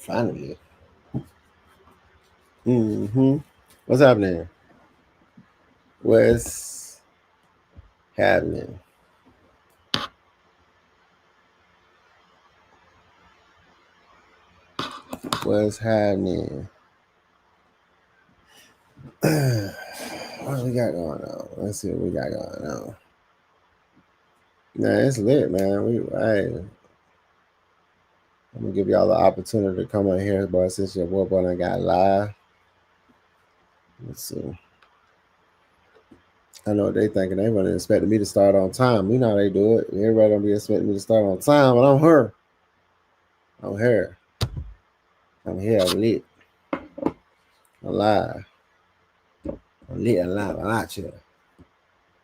Finally. What's happening? What's happening? What's happening? What we got going on? Let's see what we got going on. Nah, it's lit, man. I'm gonna give y'all the opportunity to come on here, boy. Since your boy done got live. Let's see. I know what they thinking. They wasn't expecting me to start on time. You know how they do it. Everybody don't be expecting me to start on time, but I'm here. I'm here. I'm here. I'm lit. I'm live. I'm lit and live. I'm out here.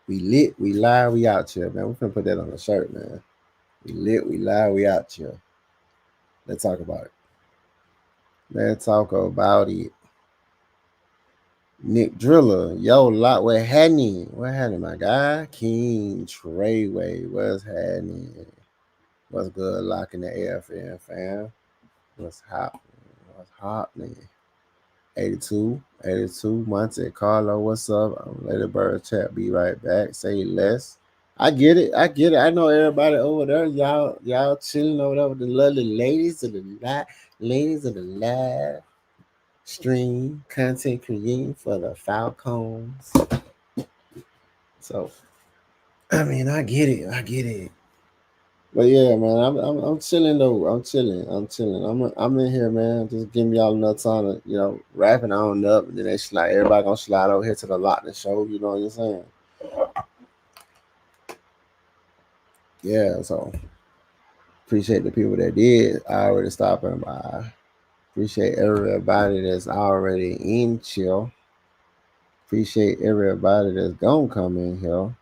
We lit, we live, we out here, man. We're gonna put that on the shirt, man. We lit, we live, we out here. Let's talk about it. Let's talk about it. Nick Driller, yo, lot, what happening? What happening, my guy? King Treyway, what's happening? What's good? Locking the AFN, fam. What's happening? What's happening? 82, Monte Carlo, what's up? I'm Lady Bird Chat, be right back. Say less. I get it. I know everybody over there. Y'all chilling over there with the lovely ladies of the live stream content creating for the Falcons. So, I mean, I get it. But yeah, man, I'm chilling though. I'm chilling. I'm in here, man. Just giving y'all enough time to wrapping on up, and then everybody gonna slide over here to the Lochness show. You know what I'm saying? Yeah. So appreciate the people that did already stopping by. Appreciate everybody that's already in chill. Appreciate everybody that's gonna come in here.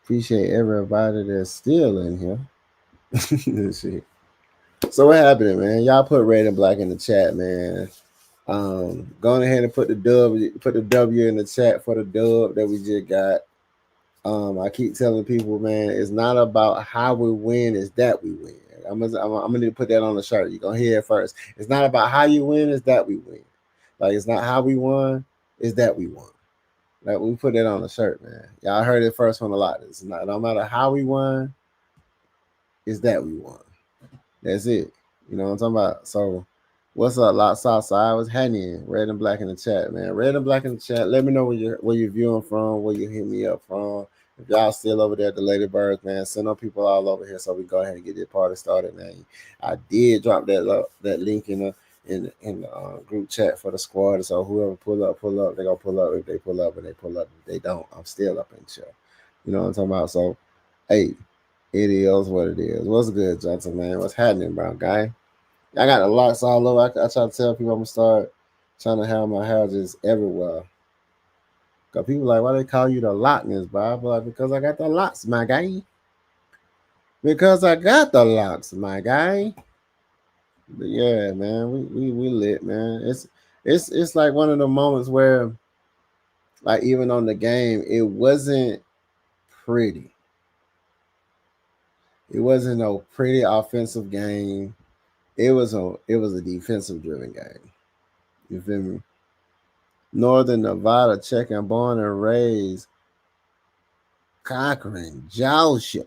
Appreciate everybody that's still in here. Shit. So what happened, man? Y'all put red and black in the chat, man. Going ahead and put the W in the chat for the dub that we just got. I keep telling people, man, it's not about how we win, it's that we win. I'm gonna need to put that on the shirt. You're gonna hear it first. It's not about how you win, it's that we win. Like it's not how we won, it's that we won. Like we put that on the shirt, man. Y'all heard it first one a lot. It's not no matter how we won, it's that we won. That's it. You know what I'm talking about? So what's up, Lot Southside? What's happening? Red and black in the chat, man. Red and black in the chat. Let me know where you're viewing from, where you hit me up from. If y'all still over there at the Lady Birds, man, send up people all over here so we go ahead and get this party started, man. I did drop that link in the group chat for the squad. So whoever pull up, they gonna pull up. If they pull up, and they pull up. If they don't, I'm still up in chill. You know what I'm talking about? So, hey, it is what it is. What's good, Johnson, man? What's happening, brown guy? I got the locks all over. I try to tell people I'm gonna start trying to have my hair just everywhere. Cause people like, why they call you the Lochness, Bob? Like, because I got the locks, my guy. Because I got the locks, my guy. But yeah, man, we lit, man. It's like one of the moments where, like, even on the game, it wasn't pretty. It wasn't no pretty offensive game. It was a defensive driven game. You feel me? Northern Nevada, checking born and raised Cochran, Georgia.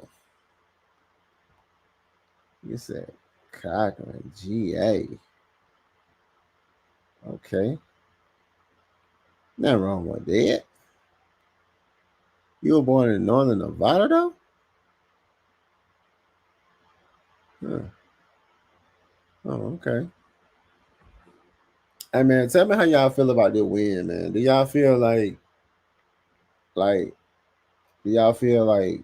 You said Cochran, GA. Okay. Nothing wrong with that. You were born in Northern Nevada, though? Huh. Oh, okay. Hey, man, tell me how y'all feel about this win, man. Do y'all feel like, do y'all feel like,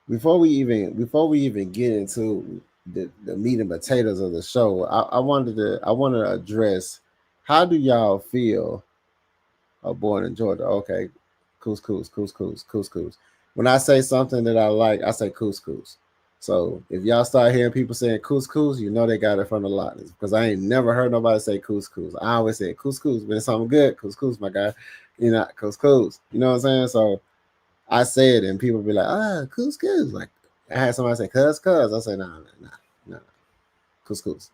before we even get into the meat and potatoes of the show, I wanted to address, how do y'all feel? Born in Georgia. Okay, couscous. When I say something that I like, I say couscous. So if y'all start hearing people saying couscous, you know they got it from the Lochness, because I ain't never heard nobody say couscous. I always say couscous, when it's something good, couscous, my guy. You know, couscous. You know what I'm saying? So I say it, and people be like, couscous. Like I had somebody say cuz. I say nah. Couscous.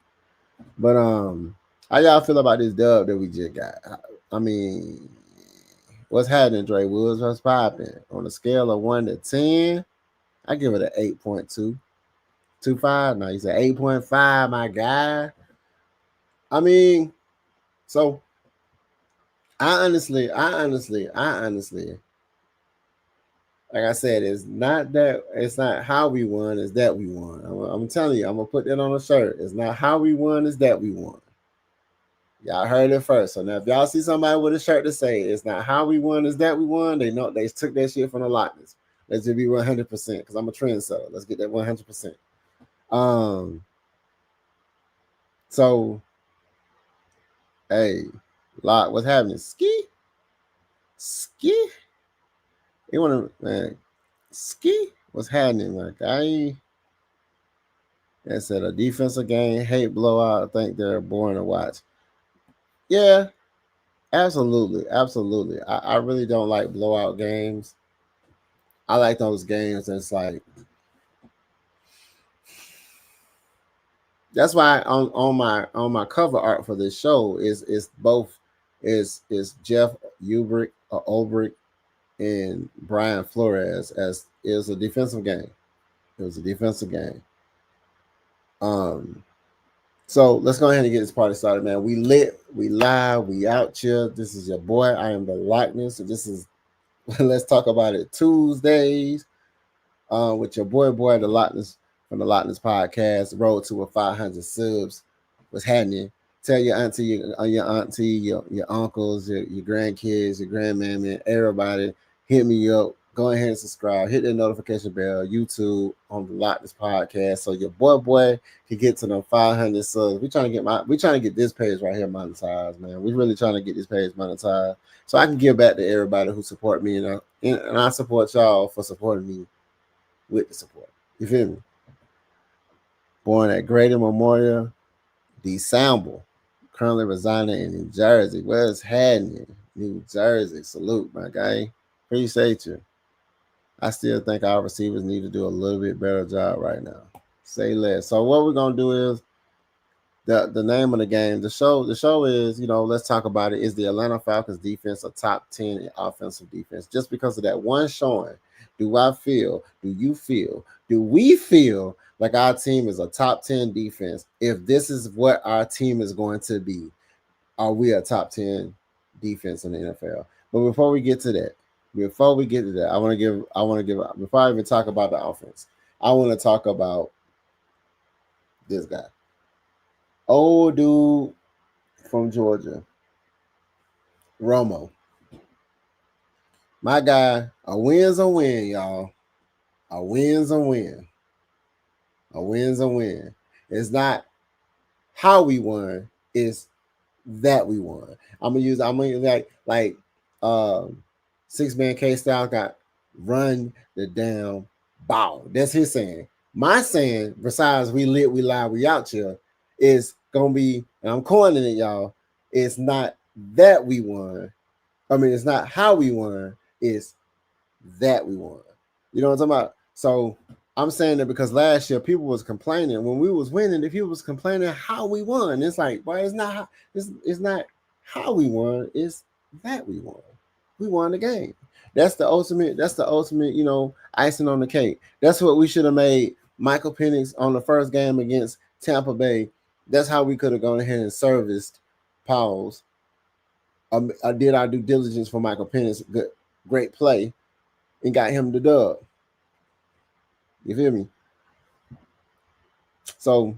But how y'all feel about this dub that we just got? I mean, what's happening, Dre Woods? What's popping? On a scale of 1 to 10, I give it an 8.225. No, you said 8.5, my guy. I mean, so I honestly, like I said, it's not how we won, it's that we won. I'm telling you, I'm gonna put that on a shirt. It's not how we won, it's that we won. Y'all heard it first. So now if y'all see somebody with a shirt to say it's not how we won, it's that we won, they know they took that shit from the Lochness. Let's just be 100% because I'm a trendsetter. Let's get that 100%. So hey, Lock, what's happening? Ski. You wanna man, ski? What's happening, my guy? That said a defensive game, hate blowout. I think they're boring to watch. Yeah, absolutely. I really don't like blowout games. I like those games that's like that's why on my cover art for this show is both is Jeff Ulbrich and Brian Flores as is a defensive game. It was a defensive game. So let's go ahead and get this party started, man. We lit, we live, we out here. This is your boy. I am the Lochness. And this is Let's Talk About It Tuesdays with your boy the Lochness from the Lochness podcast. Road to 500 subs. What's happening? Tell your auntie, your uncles, your grandkids, your grandmammy, everybody. Hit me up. Go ahead and subscribe. Hit the notification bell. YouTube on the Lochness podcast, so your boy can get to them 500 subs. We trying to get this page right here monetized, man. We really trying to get this page monetized, so I can give back to everybody who support me, and I support y'all for supporting me with the support. You feel me? Born at Grady Memorial, DeSamble, currently residing in New Jersey. Where's happening? New Jersey. Salute, my guy. Appreciate you. I still think our receivers need to do a little bit better job right now. Say less. So what we're gonna do is the name of the game. The show is, let's talk about it. Is the Atlanta Falcons defense a top 10 in offensive defense? Just because of that one showing, do we feel like our team is a top 10 defense? If this is what our team is going to be, are we a top 10 defense in the NFL? But before we get to that, I want to give before I even talk about the offense, I want to talk about this guy. Old dude from Georgia, Romo. My guy, a win's a win, y'all. A win's a win. A win's a win. It's not how we won, it's that we won. I'm gonna use like 6-man K-Style got run the damn ball. That's his saying. My saying, besides we lit, we live, we out here, is gonna be, and I'm coining it, y'all. It's not that we won. I mean, it's not how we won, it's that we won. You know what I'm talking about? So I'm saying that because last year people was complaining when we was winning, the people was complaining how we won. It's like, well, it's not how we won, it's that we won. We won the game. That's the ultimate, icing on the cake. That's what we should have made Michael Penix on the first game against Tampa Bay. That's how we could have gone ahead and serviced Pauls. I did our due diligence for Michael Penix, great play, and got him the dub. You feel me? So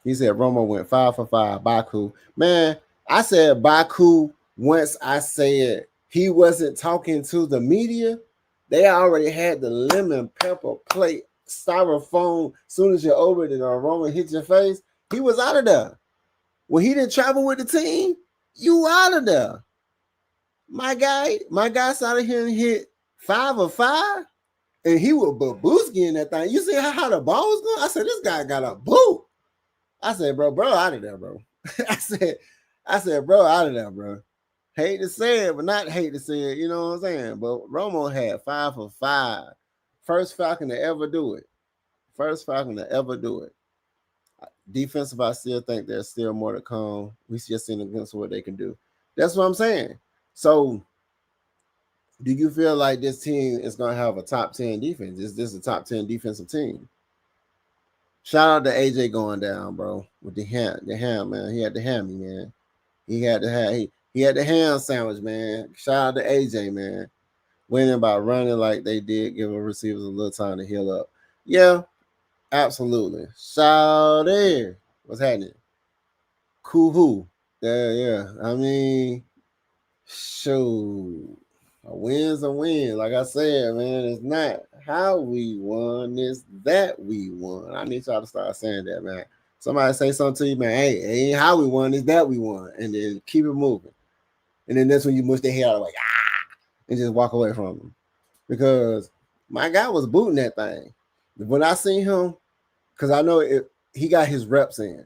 he said Romo went 5 for 5. Baku. Man, I said Baku once I said he wasn't talking to the media. They already had the lemon pepper plate styrofoam. As soon as you're over it and Romo hit your face, he was out of there. When he didn't travel with the team, you out of there. My guy started here and hit 5 of 5. And he was babooski in that thing. You see how the ball was going? I said, this guy got a boot. I said, bro, out of there, bro. I said, bro, out of there, bro. Hate to say it, but not hate to say it. You know what I'm saying? But Romo had 5 for 5. First Falcon to ever do it. Defensive, I still think there's still more to come. We just seen against what they can do. That's what I'm saying. So, do you feel like this team is going to have a top 10 defense? Is this a top 10 defensive team? Shout out to AJ going down, bro, with the ham, man. He had the hammy, man. He had the ham sandwich, man. Shout out to AJ, man. Winning by running like they did, giving receivers a little time to heal up. Yeah, absolutely. Shout there. What's happening? Cool who? Yeah. I mean, shoot. A win's a win. Like I said, man, it's not how we won, it's that we won. I need y'all to start saying that, man. Somebody say something to you, man. Hey, it ain't how we won, it's that we won. And then keep it moving. And then that's when you mush their hair out like, and just walk away from them. Because my guy was booting that thing. When I seen him, because I know he got his reps in.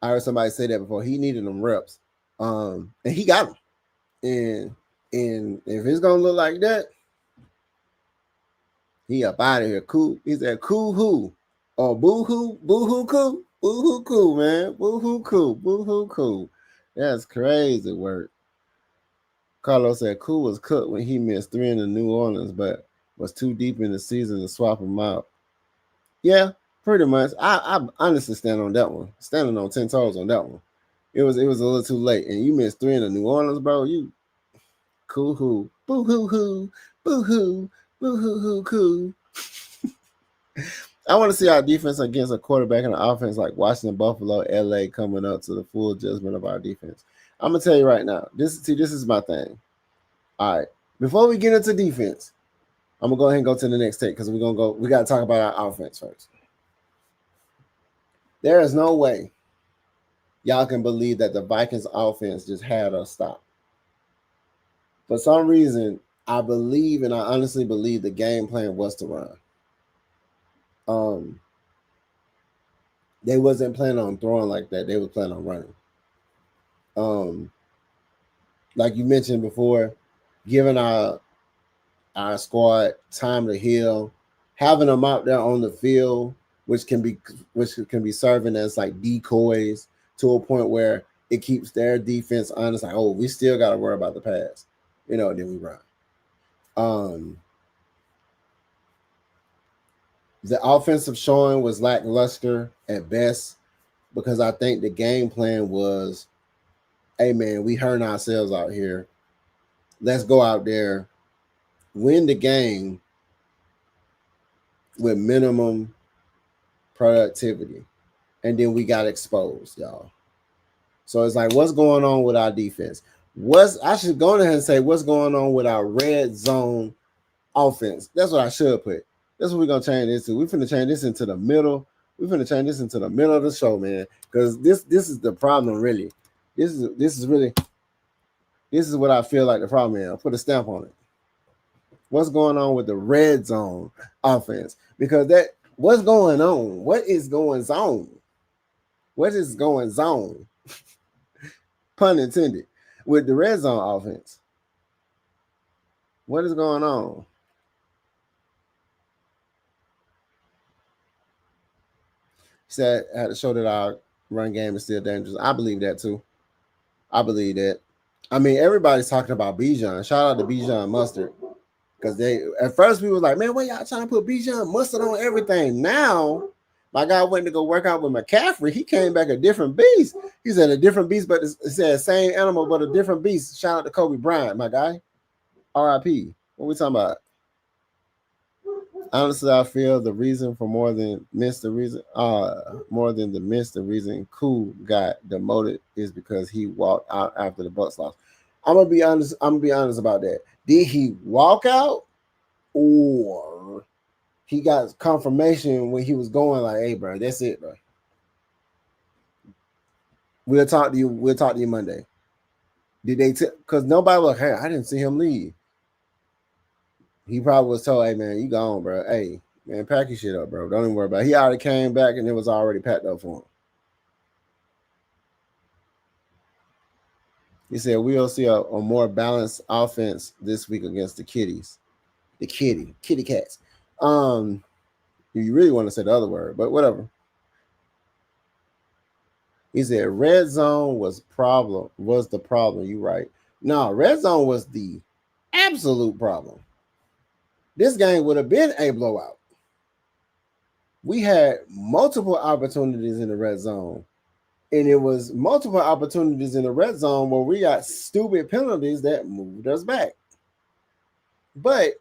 I heard somebody say that before. He needed them reps. And he got them. And if it's gonna look like that, he up out of here. Cool. He said, cool who? Or boo hoo cool. Boo hoo cool, man. Boo hoo cool. That's crazy work. Carlos said Cool was cooked when he missed 3 in the New Orleans, but was too deep in the season to swap him out. Yeah, pretty much. I honestly stand on that one. Standing on 10 toes on that one. It was a little too late. And you missed 3 in the New Orleans, bro. You cool hoo. Boo hoo hoo. Boo hoo. Boo hoo hoo cool. I want to see our defense against a quarterback and an offense like Washington, Buffalo, LA coming up to the full judgment of our defense. I'm gonna tell you right now. This is my thing. All right. Before we get into defense, I'm gonna go ahead and go to the next take because we gotta talk about our offense first. There is no way y'all can believe that the Vikings offense just had us stop. For some reason, I believe and I honestly believe the game plan was to run. They wasn't planning on throwing like that. They were planning on running. Like you mentioned before, giving our squad time to heal, having them out there on the field, which can be serving as like decoys to a point where it keeps their defense honest. Like, oh, we still got to worry about the pass, then we run. The offensive showing was lackluster at best because I think the game plan was, hey, man, we hurting ourselves out here. Let's go out there, win the game with minimum productivity. And then we got exposed, y'all. So it's like, what's going on with our defense? I should go ahead and say, what's going on with our red zone offense? That's what I should put. That's what we're gonna change this to. We're finna change this into the middle. We're finna change this into the middle of the show, man. Because this is the problem, really. This is what I feel like the problem is. I'll put a stamp on it. What's going on with the red zone offense? Because what's going on? What is going zone? What is going zone? Pun intended. With the red zone offense. What is going on? Said I had to show that our run game is still dangerous. I believe that too. I believe that. I mean, everybody's talking about Bijan. Shout out to Bijan Mustard. Because at first we was like, man, what y'all trying to put Bijan Mustard on everything? Now, my guy went to go work out with McCaffrey. He came back a different beast. He said a different beast, but it said same animal, but a different beast. Shout out to Kobe Bryant, my guy. R.I.P. What we talking about? Honestly, I feel the reason for more than the reason Cool got demoted is because he walked out after the Bucks lost. I'm gonna be honest about that. Did he walk out, or he got confirmation when he was going like, "Hey, bro, that's it, bro. We'll talk to you. We'll talk to you Monday." Did they? Because nobody was like, "Hey, I didn't see him leave." He probably was told, "Hey, man, you gone, bro. Hey, man, pack your shit up, bro. Don't even worry about it." He already came back and it was already packed up for him. He said, we'll see a more balanced offense this week against the kitties. The kitty cats. You really want to say the other word, but whatever. He said red zone was the problem. You right. No, red zone was the absolute problem. This game would have been a blowout. We had multiple opportunities in the red zone. And it was multiple opportunities in the red zone where we got stupid penalties that moved us back. But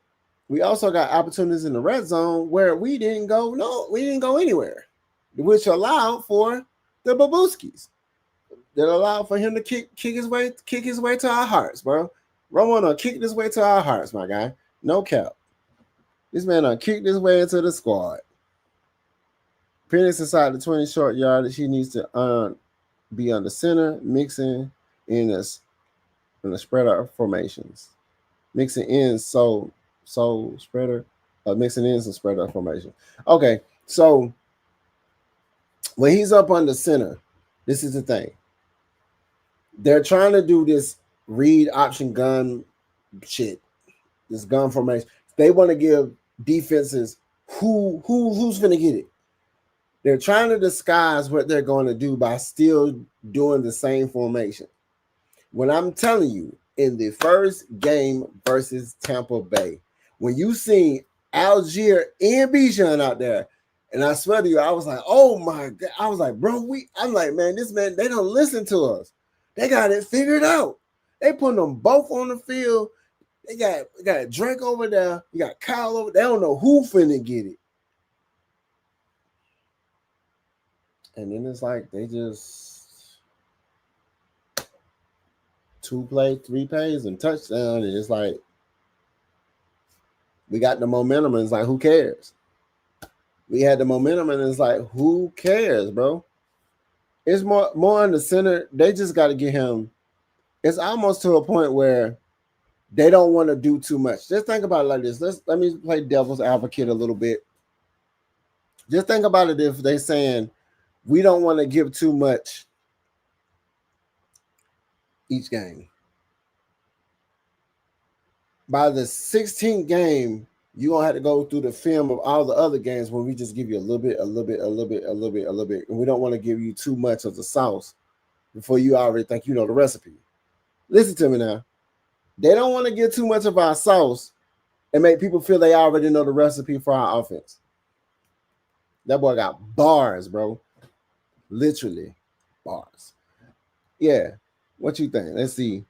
we also got opportunities in the red zone where we didn't go anywhere, which allowed for the Babuskis. That allowed for him to kick his way to our hearts, bro. Roman kicked his way to our hearts, my guy. No cap. This man kicked his way into the squad. Penix inside the 20 short yardage. He needs to be on the center, mixing in the spread out formations. Mixing in spreader, mixing in some spread out formation. Okay, so when he's up on the center, this is the thing. They're trying to do this read option gun shit, this gun formation. They want to give defenses who's gonna get it. They're trying to disguise what they're going to do by still doing the same formation. When I'm telling you, in the first game versus Tampa Bay, when you seen Algier and Bijan out there, and I swear to you, I was like, oh my God. I was like, bro, I'm like, man, they don't listen to us. They got it figured out. They putting them both on the field. They got Drake over there. You got Kyle over there. They don't know who finna get it. And then it's like they just 2 plays, 3 plays, and touchdown. And it's like we got the momentum, and it's like, who cares? We had the momentum, and it's like, who cares, bro? It's more on the center. They just got to get him. It's almost to a point where they don't want to do too much. Just think about it like this. Let me play devil's advocate a little bit. Just think about it if they saying we don't want to give too much each game. By the 16th game, you're going to have to go through the film of all the other games when we just give you a little bit. And we don't want to give you too much of the sauce before you already think you know the recipe. Listen to me now. They don't want to get too much of our sauce and make people feel they already know the recipe for our offense. That boy got bars, bro. Literally bars. Yeah. What you think? Let's see.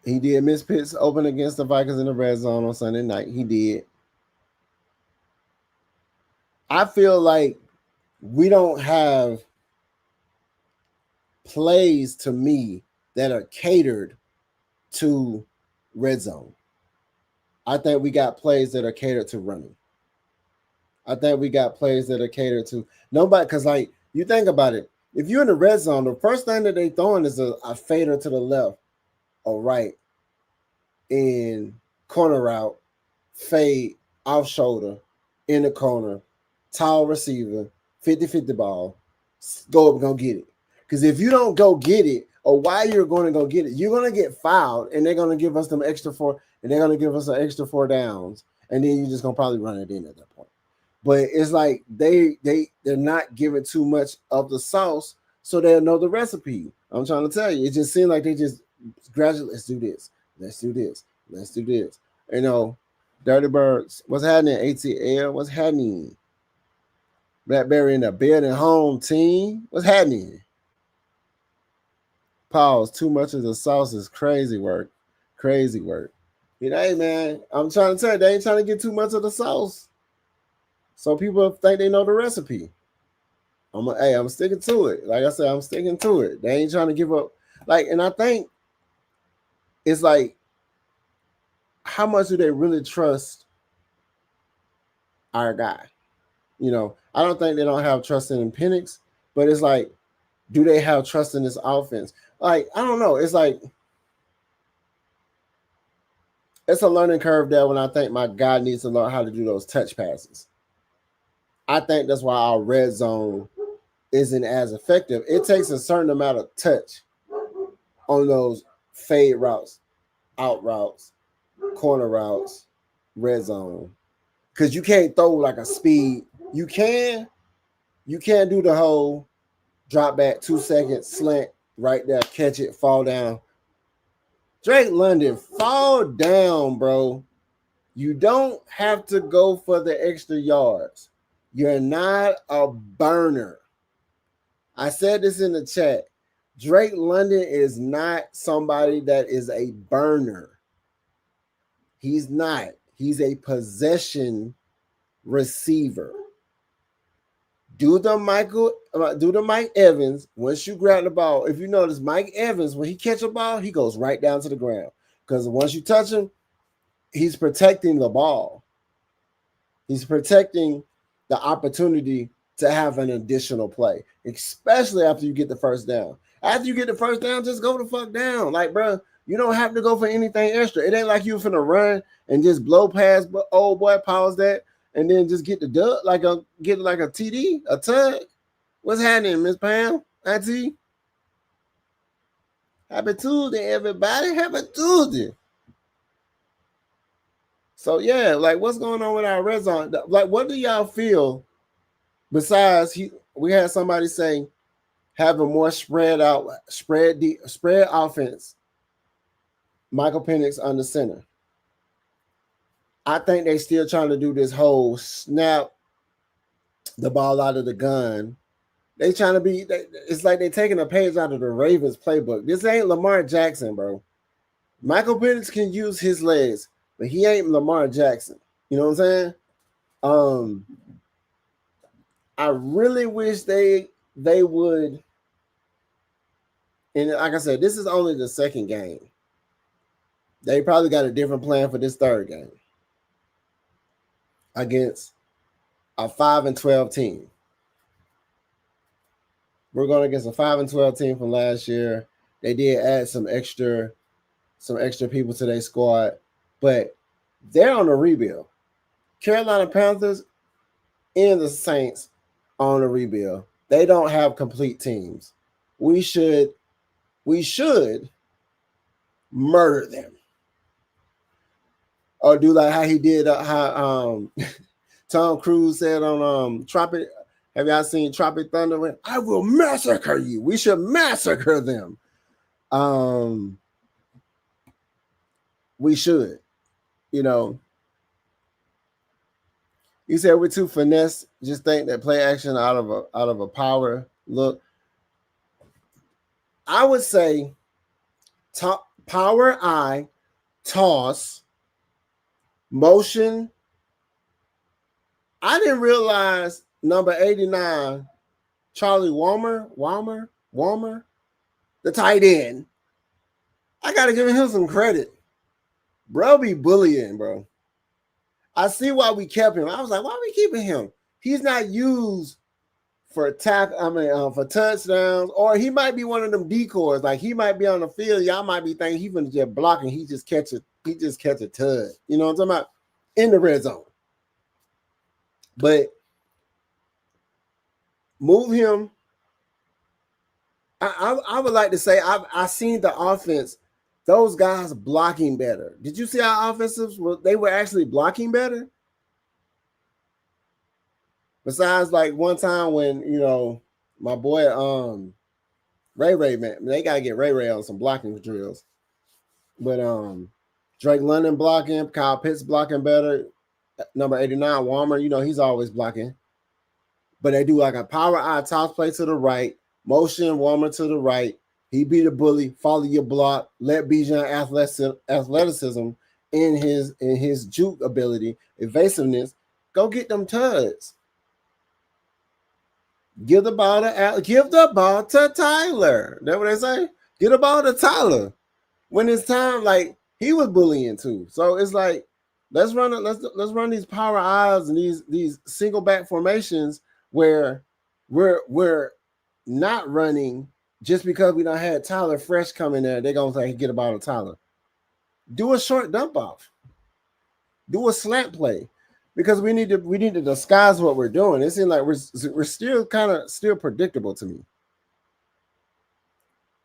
He did miss pits open against the Vikings in the red zone on Sunday night. He did. I feel like we don't have plays to me that are catered to red zone. I think we got plays that are catered to running. I think we got plays that are catered to nobody, because like you think about it, if you're in the red zone, the first thing that they throwing is a fader to the left or right in corner route, fade off shoulder in the corner, tall receiver, 50-50 ball, go up and go get it. Because if you don't go get it, or why you're going to go get it, you're going to get fouled, and they're going to give us them extra 4, and they're going to give us an extra 4 downs, and then you're just going to probably run it in at that point. But it's like they're not giving too much of the sauce, so they'll know the recipe. I'm trying to tell you, it just seems like they just gradually, let's do this, let's do this, let's do this. You know, Dirty Birds, what's happening? ATL, what's happening? Blackberry in the building, home team, what's happening? Pause. Too much of the sauce is crazy work. Crazy work. You know, hey man, I'm trying to tell you, they ain't trying to get too much of the sauce. So people think they know the recipe. I'm sticking to it. Like I said, I'm sticking to it. They ain't trying to give up. Like, and I think it's like, how much do they really trust our guy? You know, I don't think they don't have trust in Penix, but it's like, do they have trust in this offense? Like, I don't know. It's like, it's a learning curve there when I think my guy needs to learn how to do those touch passes. I think that's why our red zone isn't as effective. It takes a certain amount of touch on those fade routes, out routes, corner routes, red zone. Because you can't throw like a speed. You can, You can't do the whole drop back 2 seconds slant right there, catch it, fall down. Drake London, fall down, bro. You don't have to go for the extra yards. You're not a burner. I said this in the chat. Drake London is not somebody that is a burner. He's not. He's a possession receiver. Do the Mike Evans. Once you grab the ball, if you notice, Mike Evans, when he catch a ball, he goes right down to the ground. Because once you touch him, he's protecting the ball. He's protecting the opportunity to have an additional play, especially after you get the first down. After you get the first down, just go the fuck down. Like, bro, you don't have to go for anything extra. It ain't like you finna run and just blow past old boy, pause that, and then just get the dub, get like a TD, a tug. What's happening, Miss Pam? Auntie? Happy Tuesday, everybody. Happy Tuesday. So, yeah, like, what's going on with our red zone? Like, what do y'all feel besides we had somebody say having more spread offense, Michael Penix under center. I think they still trying to do this whole snap the ball out of the gun. They trying to be, it's like they taking a page out of the Ravens playbook. This ain't Lamar Jackson, bro. Michael Penix can use his legs, but he ain't Lamar Jackson. You know what I'm saying? I really wish they would. And like I said, this is only the second game. They probably got a different plan for this third game against a 5-12 team. We're going against a 5-12 team from last year. They did add some extra people to their squad, but they're on a rebuild. Carolina Panthers and the Saints on a rebuild. They don't have complete teams. We should murder them. Or do like how he did how Tom Cruise said on Tropic. Have y'all seen Tropic Thunder? I will massacre you. We should massacre them. We should. You know. You said we're too finesse. Just think that play action out of a power look. I would say power eye, toss, motion. I didn't realize number 89, Charlie Walmer, the tight end. I got to give him some credit. Bro be bullying, bro. I see why we kept him. I was like, why are we keeping him? He's not used for for touchdowns, or he might be one of them decoys. Like he might be on the field. Y'all might be thinking he's gonna just block and he just catch a tud. You know what I'm talking about? In the red zone. But move him. I would like to say I've seen the offense. Those guys blocking better. Did you see our offensives? They were actually blocking better. Besides, like one time when my boy Ray, man, they gotta get Ray on some blocking drills. But Drake London blocking, Kyle Pitts blocking better. Number 89, Walmer, he's always blocking. But they do like a power eye toss play to the right, motion Walmer to the right. He be the bully, follow your block, let Bijan athleticism in his juke ability, evasiveness, go get them tuds. Give the ball to Tyler. That's what they say. Give the ball to Tyler. When it's time, like he was bullying too. So it's like let's run these power eyes and these single back formations where we're not running. Just because we don't have Tyler Fresh coming there, they're going to say, get about a Tyler. Do a short dump off. Do a slant play. Because we need to disguise what we're doing. It seems like we're still still predictable to me.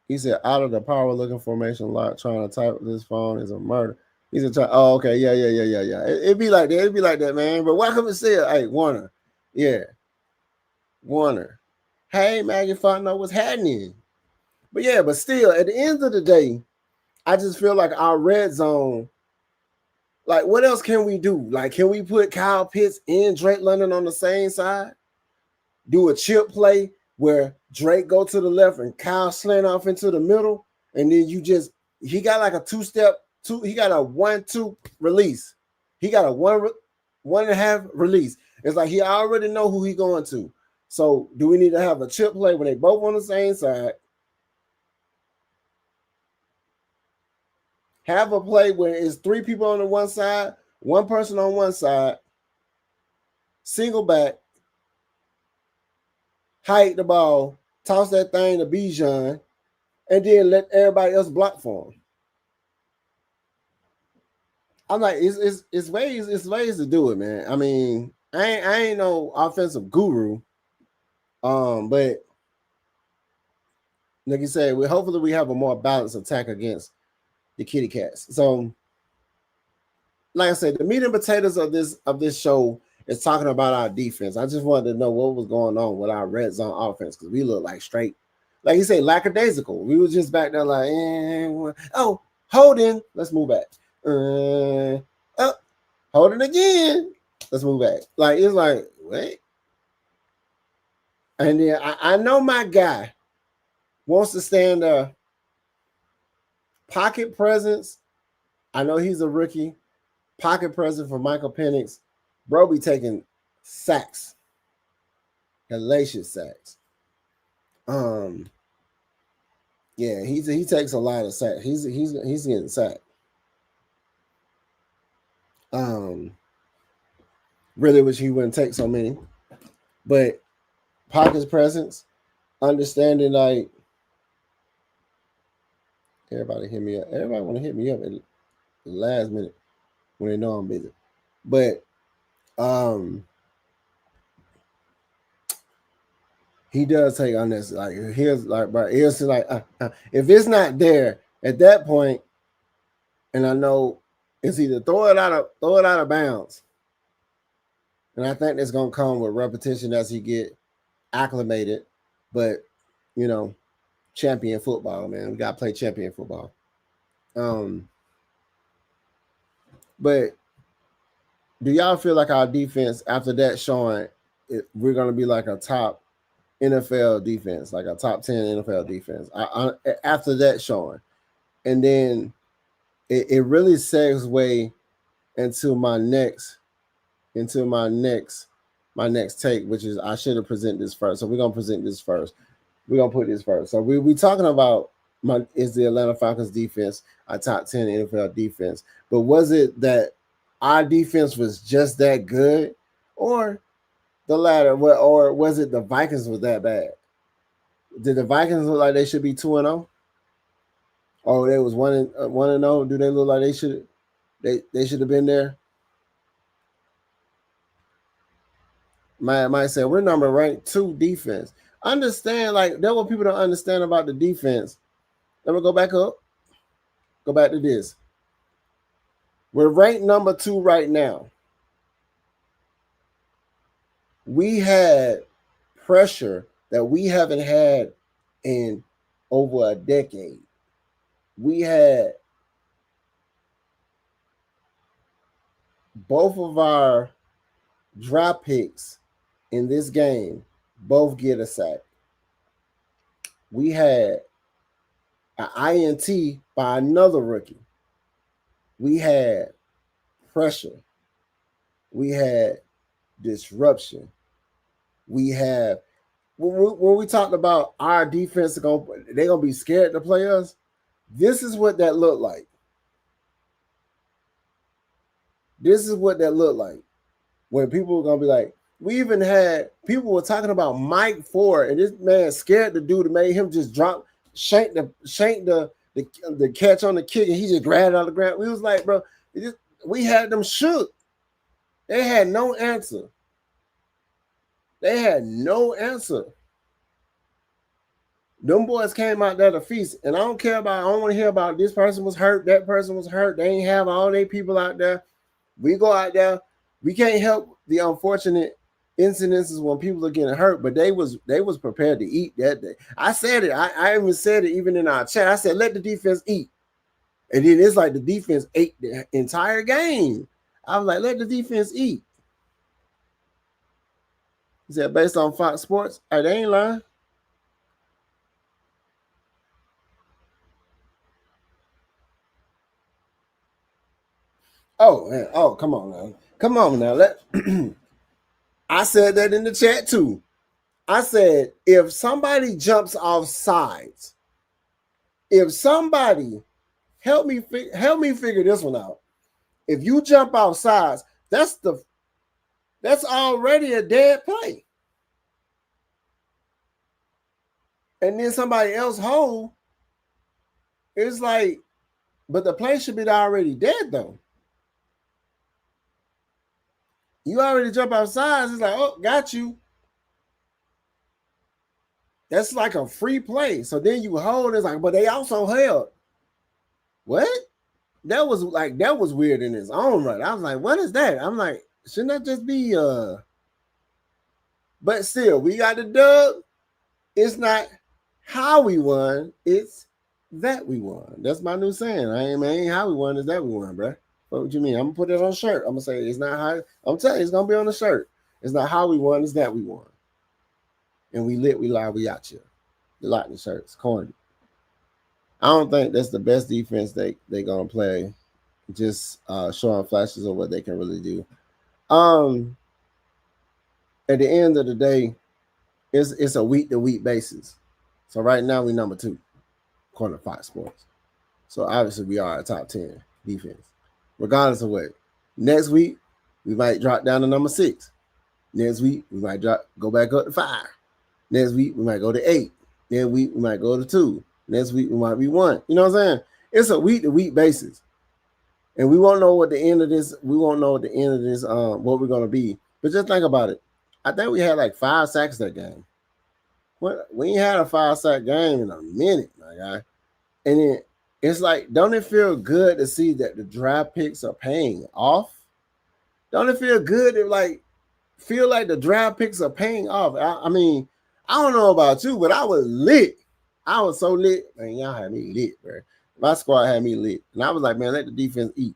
He said, out of the power looking formation lock, trying to type this phone is a murder. He said, oh, okay, yeah. It'd be like that. Man. But welcome to say it. Hey, Warner. Yeah. Warner. Hey, Maggie Fontenot, what's happening? But yeah, but still, at the end of the day, I just feel like our red zone, like, what else can we do? Like, can we put Kyle Pitts and Drake London on the same side? Do a chip play where Drake go to the left and Kyle slant off into the middle, and then he got like a he got a 1-2 release. He got a 1.5 release. It's like he already know who he going to. So do we need to have a chip play when they both on the same side? Have a play where it's 3 people on the one side, 1 person on one side, single back, hike the ball, toss that thing to Bijan, and then let everybody else block for him. I'm like, it's ways to do it, man. I mean, I ain't no offensive guru, but like you said, hopefully we have a more balanced attack against the kitty cats. So, like I said, the meat and potatoes of this show is talking about our defense. I just wanted to know what was going on with our red zone offense because we look like straight, like you say, lackadaisical. We was just back there like, oh, holding. Let's move back. Holding again. Let's move back. Like it's like wait, and then I know my guy wants to stand there. Pocket presence. I know he's a rookie. Pocket presence for Michael Penix. Bro be taking sacks. Hellacious sacks. Yeah, he takes a lot of sacks. He's getting sacked. Really wish he wouldn't take so many. But pocket presence, understanding like everybody hit me up. Everybody want to hit me up at the last minute when they know I'm busy. But he does take on this. Like here's like, bro, it's like if it's not there at that point, and I know it's either throw it out of bounds, and I think that's gonna come with repetition as he get acclimated. But you know, champion football, man, we gotta play champion football. But do y'all feel like our defense after that showing, we're gonna be like a top NFL defense, like a top 10 NFL defense after that showing? And then it really segue into my next take, which is I should have presented this first. So we're gonna present this first. We're gonna put this first. So we talking about is the Atlanta Falcons defense a top 10 NFL defense? But was it that our defense was just that good, or the latter? Or was it the Vikings was that bad? Did the Vikings look like they should be 2-0? Or they was 1-0? Do they look like they should have been there? Might say we're number ranked 2 defense. Understand, like there were people don't understand about the defense. Let me go back up. Go back to this. We're ranked number 2 right now. We had pressure that we haven't had in over a decade. We had both of our draft picks in this game both get a sack. We had an INT by another rookie. We had pressure. We had disruption. We have when we talked about our defense, they're gonna be scared to play us. This is what that looked like. This is what that looked like. When people were gonna be like, we even had people were talking about Mike Ford, and this man scared the dude and made him just shank the catch on the kick, and he just grabbed it out of the ground. We was like, bro, we had them shook. They had no answer. They had no answer. Them boys came out there to feast, and I don't want to hear about this person was hurt, that person was hurt. They ain't have all their people out there. We go out there. We can't help the unfortunate incidences when people are getting hurt, but they was prepared to eat that day. I said it. I even said it even in our chat. I said, let the defense eat. And then it's like the defense ate the entire game. I was like, let the defense eat. Is that based on Fox Sports? Hey, they ain't lying. Oh, man. Oh, come on now. Come on now. I said that in the chat too. I said, if somebody jumps off sides, if somebody help me figure this one out. If you jump off sides, that's already a dead play. And then somebody else hold, it's like, but the play should be already dead though. You already jump off sides, it's like, oh, got you. That's like a free play. So then you hold, it's like, but they also held. What? That was weird in its own right. I was like, what is that? I'm like, shouldn't that just be but still, we got the dub. It's not how we won, it's that we won. That's my new saying. I ain't how we won, is that we won, bro. What would you mean? I'm gonna put it on a shirt. I'm gonna say it's not how. I'm telling you, it's gonna be on the shirt. It's not how we won, it's that we won. And we lit, we lie, we out here. The Lochness shirts, corny. I don't think that's the best defense they gonna play. Just showing flashes of what they can really do. At the end of the day, it's a week to week basis. So right now we number 2, according to Fox Sports. So obviously we are a top 10 defense, regardless of what. Next week we might drop down to number 6. Next week we might go back up to 5. Next week we might go to 8. Next week we might go to 2. Next week we might be 1. You know what I'm saying? It's a week to week basis, and we won't know what the end of this. We won't know what the end of this. What we're gonna be. But just think about it. I think we had like 5 sacks that game. We ain't had a 5-sack game in a minute, my guy. And then it's like, don't it feel good to see that the draft picks are paying off? Don't it feel good to feel like the draft picks are paying off? I mean, I don't know about you, but I was lit. I was so lit. Man, y'all had me lit, bro. My squad had me lit. And I was like, man, let the defense eat.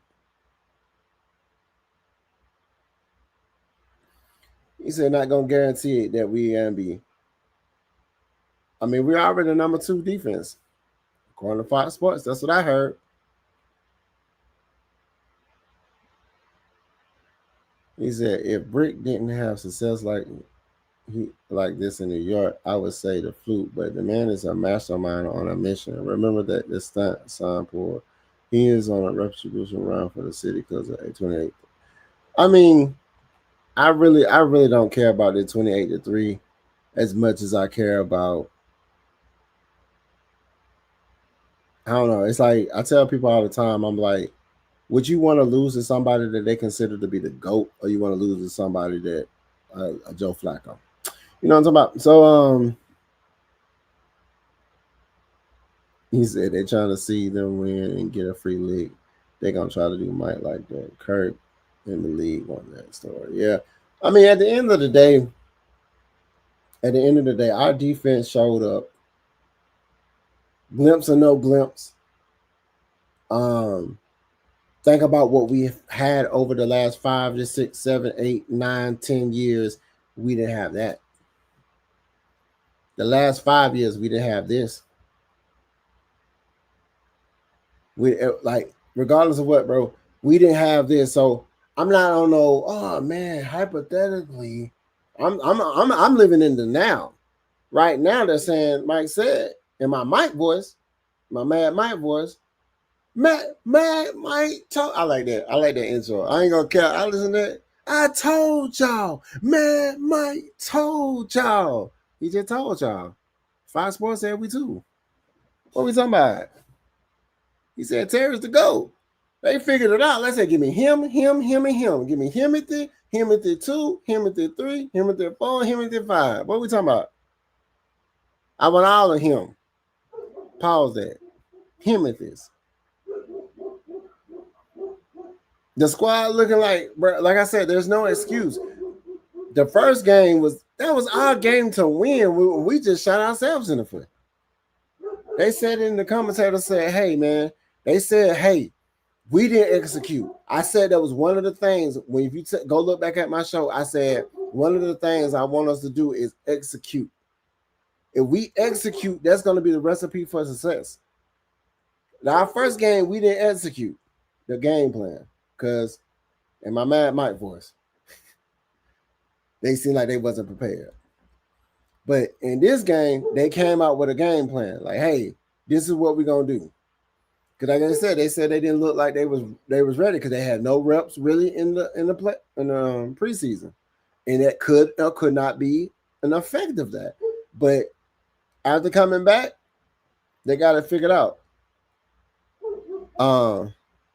He said, not going to guarantee it that we going to be. I mean, we're already the number 2 defense. According to Fox Sports, that's what I heard. He said, if Brick didn't have success like this in New York, I would say the fluke, but the man is a mastermind on a mission. Remember that the stunt sign for he is on a retribution run for the city because of 28. I mean, I really don't care about the 28-3 as much as I care about. I don't know. It's like I tell people all the time, I'm like, would you want to lose to somebody that they consider to be the GOAT, or you want to lose to somebody that a Joe Flacco? You know what I'm talking about? So he said they're trying to see them win and get a free league. They're gonna try to do Mike like that. Kirk in the league on that story. Yeah. I mean, at the end of the day, our defense showed up. Glimpse or no glimpse. Think about what we've had over the last 5 to 6, 7, 8, 9, 10 years. We didn't have that. The last 5 years, we didn't have this. We regardless of what, bro, we didn't have this. So I'm not on no. Oh man, hypothetically, I'm living in the now. Right now, they're saying Mike said in my Mike voice, my Mad Mike voice. Mad Mike told. I like that. I like that intro. I ain't gonna care. I listen to that. I told y'all. Mad Mike told y'all. He just told y'all. Fox Sports said we too. What we talking about? He said Terry's the GOAT. They figured it out. Let's say give me him, and him. Give me Himothy, 2, Himothy 3, Himothy 4, Himothy 5. What we talking about? I want all of him. Pause that. Himothy's. The squad looking like, bro, like I said, there's no excuse. the first game was our game to win. We just shot ourselves in the foot. They said in the commentator said, "Hey man," they said, "Hey, we didn't execute." I said that was one of the things when if you go look back at my show, I said one of the things I want us to do is execute. If we execute, that's going to be the recipe for success. Now, our first game, we didn't execute the game plan because, in my Mad Mike voice, they seemed like they wasn't prepared. But in this game, they came out with a game plan. Like, hey, this is what we're gonna do. Because like I said, they said they didn't look like they was ready because they had no reps really in the preseason, and that could or could not be an effect of that. But after coming back, they got it figured out.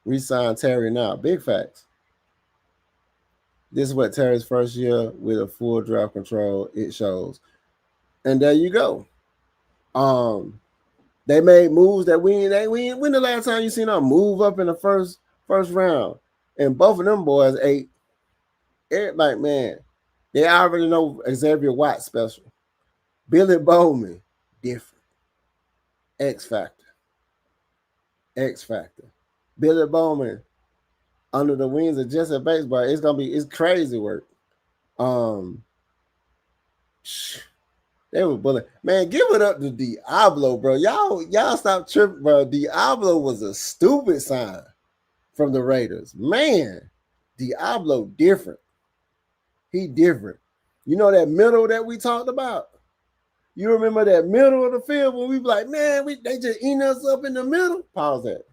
We signed Terry now. Big facts. This is what Terry's first year with a full draft control. It shows. And there you go. They made moves that when the last time you seen them move up in the first round? And both of them boys ate. Everybody, man, they already know Xavier White special. Billy Bowman, different. X Factor. Billy Bowman, under the wings of Jesse Baseball, it's crazy work. They were bullying. Man, give it up to Diablo, bro. Y'all stop tripping, bro. Diablo was a stupid sign from the Raiders. Man, Diablo different. He different. You know that middle that we talked about? You remember that middle of the field when we be like, man, they just eating us up in the middle? Pause that.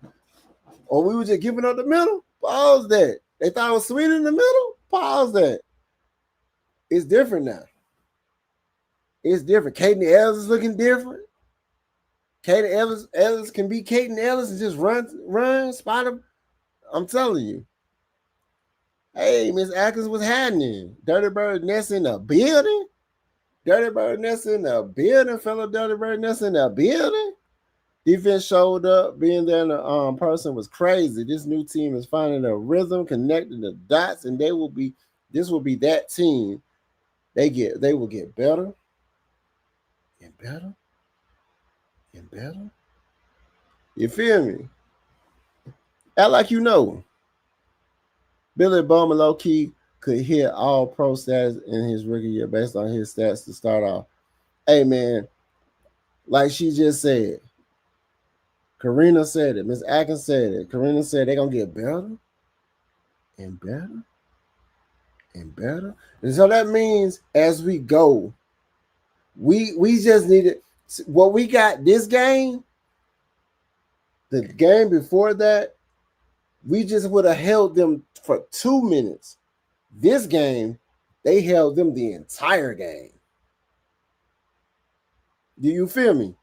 Or we were just giving up the middle? Pause that. They thought it was sweet in the middle? Pause that. It's different now. It's different. Caden Ellis is looking different. Caden Ellis can be Caden Ellis and just run, spot him. I'm telling you. Hey, Miss Atkins was happening. Dirty Bird Ness in the building. Dirty Bird Ness in the building. Fellow Dirty Bird Ness in the building. Defense showed up. Being there in the person was crazy. This new team is finding a rhythm, connecting the dots, and this will be that team. They will get better. And better. And better. You feel me? Act like you know. Billy Bowman low-key could hit all pro status in his rookie year based on his stats to start off. Hey, man, like she just said, Karina said it. Miss Atkins said it. Karina said they're going to get better and better and better. And so that means as we go, we just needed what we got this game. The game before that, we just would have held them for 2 minutes. This game, they held them the entire game. Do you feel me?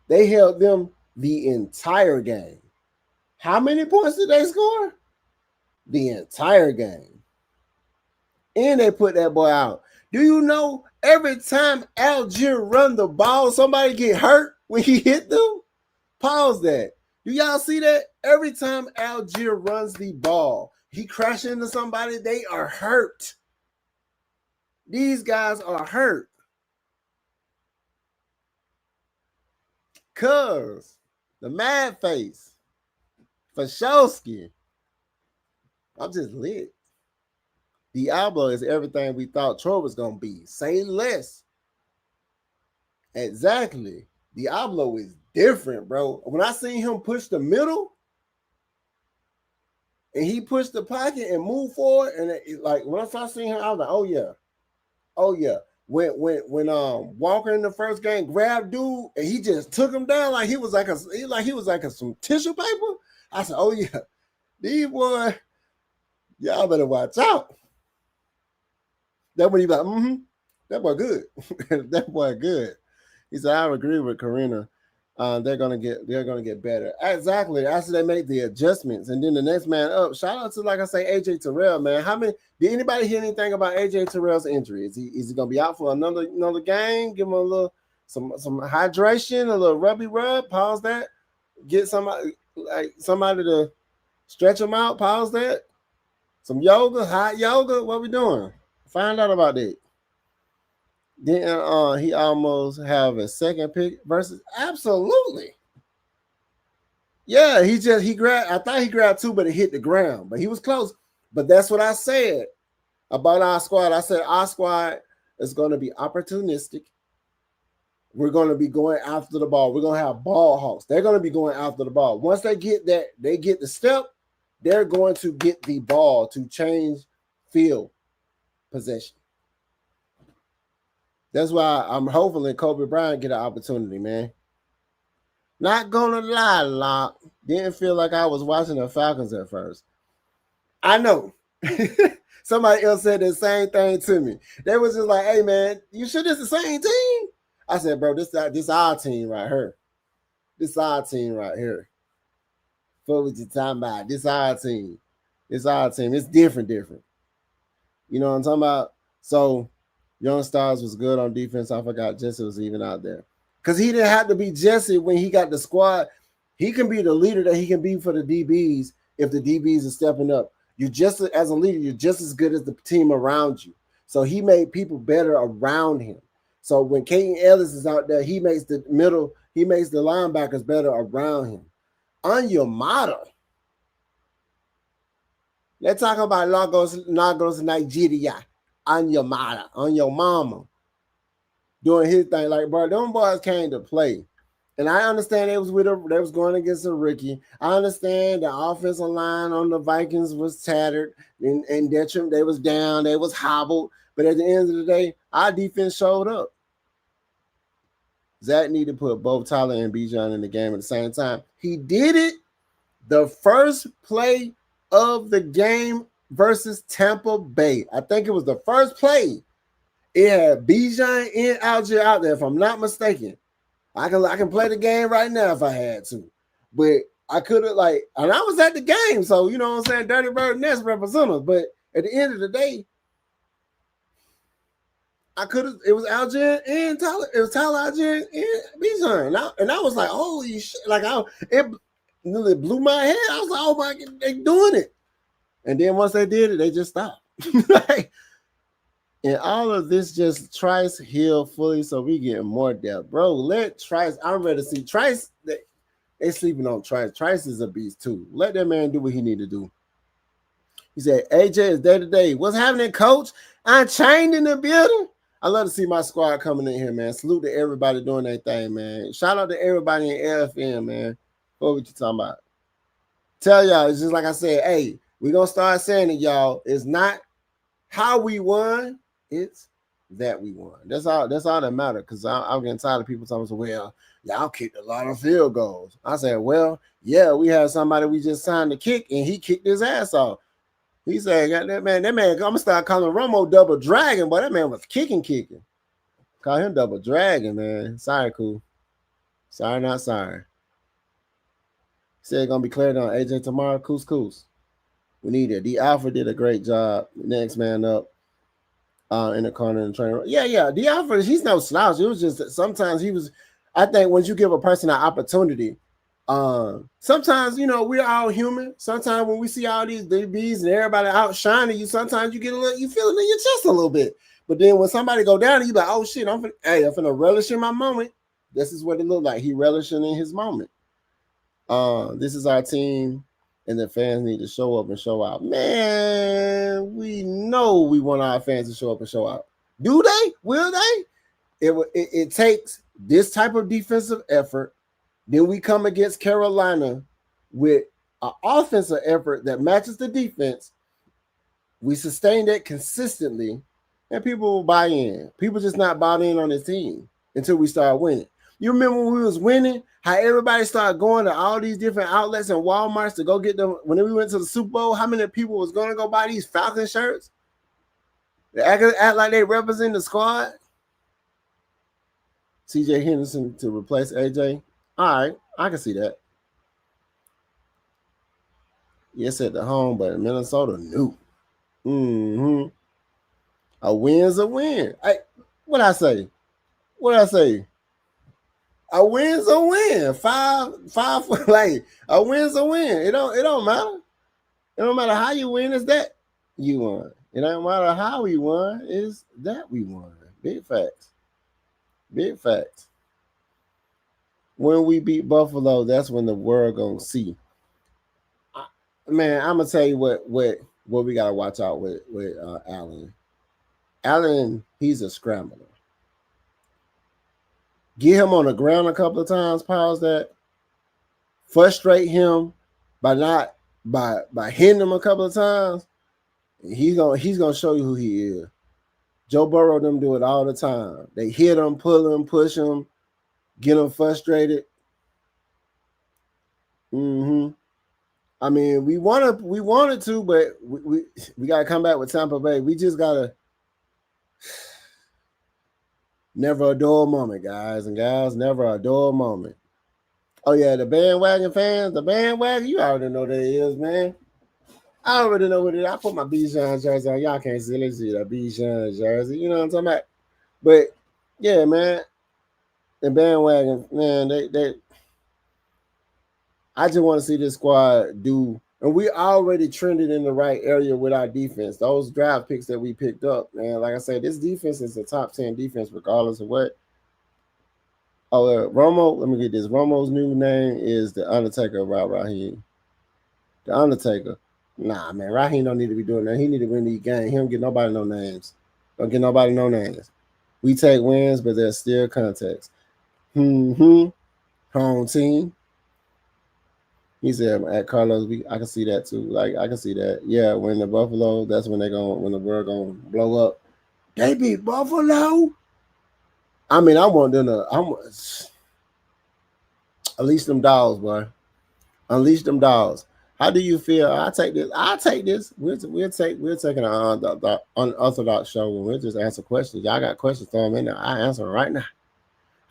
They held them the entire game. How many points did they score? The entire game. And they put that boy out. Do you know every time Algier run the ball, somebody get hurt when he hit them? Pause that. Do y'all see that? Every time Algier runs the ball, he crashes into somebody, they are hurt. These guys are hurt. Cuz, the mad face, Fashowski, I'm just lit. Diablo is everything we thought Troy was going to be. Say less. Exactly. Diablo is different, bro. When I seen him push the middle and he pushed the pocket and moved forward, and like once I seen him, I was like, oh yeah. When Walker in the first game grabbed dude and he just took him down like he was like some tissue paper. I said, oh yeah, these boy, y'all better watch out. That when he like, that boy good. That boy good. He said, I agree with Karina. They're gonna get better. Exactly. After they make the adjustments, and then the next man up. Shout out to, like I say, AJ Terrell, man. Did anybody hear anything about AJ Terrell's injury? Is he gonna be out for another game? Give him a little some hydration, a little rubby rub. Pause that. Get somebody to stretch him out. Pause that. Some yoga, hot yoga. What we doing? Find out about that. Didn't he almost have a second pick versus? Absolutely. Yeah, he grabbed. I thought he grabbed two, but it hit the ground. But he was close. But that's what I said about our squad. I said our squad is going to be opportunistic. We're going to be going after the ball. We're going to have ball hawks. They're going to be going after the ball. Once they get that, they get the step, they're going to get the ball to change field possession. That's why I'm hoping Kobe Bryant get an opportunity, man. Not gonna lie, Locke. Didn't feel like I was watching the Falcons at first. I know. Somebody else said the same thing to me. They was just like, "Hey, man, you sure this the same team?" I said, "Bro, this our team right here. This our team right here. What was you talking about? This our team. It's our team. It's different. You know what I'm talking about?" So, Young Stars was good on defense. I forgot Jesse was even out there. Because he didn't have to be Jesse when he got the squad. He can be the leader that he can be for the DBs if the DBs are stepping up. You're just as a leader, you're just as good as the team around you. So he made people better around him. So when Caden Ellis is out there, he makes the linebackers better around him. On your model. Let's talk about Lagos, Nigeria. On your mother, on your mama. Doing his thing. Like, bro, them boys came to play. And I understand they was going against a rookie. I understand the offensive line on the Vikings was tattered and detriment. They was down, they was hobbled. But at the end of the day, our defense showed up. Zach needed to put both Tyler and Bijan in the game at the same time. He did it the first play of the game versus Tampa Bay. I think it was the first play. It had Bijan and Algier out there, if I'm not mistaken. I can play the game right now if I had to. But I could have, and I was at the game, so you know what I'm saying? Dirty Bird Nest representatives. But at the end of the day, it was Algier and Tyler. It was Tyler, Algier, and Bijan. And I was like, holy shit. It nearly blew my head. I was like, oh my God, they doing it. And then once they did it, they just stopped. And all of this just Trice heal fully so we get more depth. Bro, let Trice, I'm ready to see Trice. They sleeping on Trice. Trice is a beast too. Let that man do what he need to do. He said, AJ is day to day. What's happening, coach? I'm chained in the building. I love to see my squad coming in here, man. Salute to everybody doing their thing, man. Shout out to everybody in LFN, man. What you talking about? Tell y'all, it's just like I said, hey, we're going to start saying it, y'all. It's not how we won. It's that we won. That's all that matters. Because I'm getting tired of people talking, well, y'all kicked a lot of field goals. I said, well, yeah, we had somebody we just signed to kick, and he kicked his ass off. He said, that man, I'm going to start calling Romo Double Dragon, but that man was kicking. Call him Double Dragon, man. Sorry, cool. Sorry, not sorry. He said going to be cleared on AJ tomorrow. Coos. We need it. The Alpha did a great job. Next man up. In the corner and trainer. Yeah. The Alfred, he's no slouch. It was just sometimes I think once you give a person an opportunity, sometimes, we're all human. Sometimes when we see all these DBs and everybody outshining you, sometimes you feel it in your chest a little bit. But then when somebody go down, you like, oh shit, I'm finna relish in my moment. This is what it looked like. He relishing in his moment. This is our team. And the fans need to show up and show out. Man, we know we want our fans to show up and show out. Do they? Will they? It takes this type of defensive effort. Then we come against Carolina with an offensive effort that matches the defense. We sustain that consistently, and people will buy in. People just not bought in on this team until we start winning. You remember when we was winning, how everybody started going to all these different outlets and Walmarts to go get them. When we went to the Super Bowl, how many people was going to go buy these Falcon shirts? They act like they represent the squad. CJ Henderson to replace AJ. All right, I can see that. Yes, at the home, but Minnesota, no. A win's a win. What I say? A win's a win. Five, a win's a win. It don't matter. It don't matter how you win. It's that you won. It don't matter how we won, is that we won. Big facts. Big facts. When we beat Buffalo, that's when the world gonna see. Man, I'm gonna tell you what we gotta watch out with Allen. Allen, he's a scrambler. Get him on the ground a couple of times, pause that. Frustrate him by not by hitting him a couple of times. He's gonna show you who he is. Joe Burrow them do it all the time. They hit him, pull him, push him, get him frustrated. I mean, we wanted to, but we gotta come back with Tampa Bay. We just gotta never a dull moment, guys and gals. Never a dull moment. Oh yeah, the bandwagon fans, you already know what it is, man. I already know what it is. I put my Bijan jersey on. Y'all can't see. Let's see that Bijan jersey. You know what I'm talking about? But yeah, man, the bandwagon, man, they I just want to see this squad do, and we already trended in the right area with our defense. Those draft picks that we picked up, man. Like I said, this defense is a top 10 defense, regardless of what. Oh, Romo, let me get this. Romo's new name is the Undertaker, Raheem. The Undertaker. Nah, man, Raheem don't need to be doing that. He need to win these games. He don't get nobody no names. Don't get nobody no names. We take wins, but there's still context. Home team. He said at Carlos, I can see that too. Like I can see that. Yeah, when the Buffalo, that's when when the world gonna blow up. They beat Buffalo. I mean, I want them to unleash them dogs, boy. Unleash them dogs. How do you feel? I'll take this. We're taking an unorthodox show and we'll just answer questions. Y'all got questions, throw them in there. I answer them right now.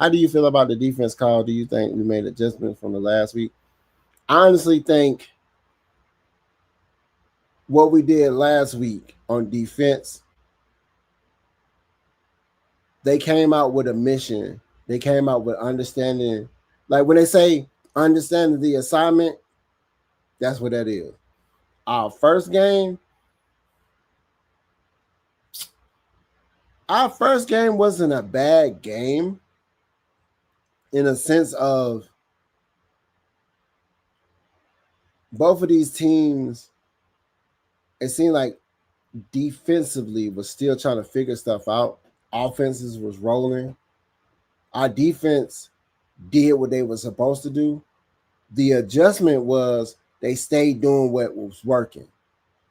How do you feel about the defense call? Do you think we made adjustments from the last week? I honestly think what we did last week on defense, they came out with a mission. They came out with understanding. Like when they say understanding the assignment, that's what that is. Our first game wasn't a bad game in a sense of both of these teams, it seemed like defensively was still trying to figure stuff out. Offenses was rolling. Our defense did what they were supposed to do. The adjustment was they stayed doing what was working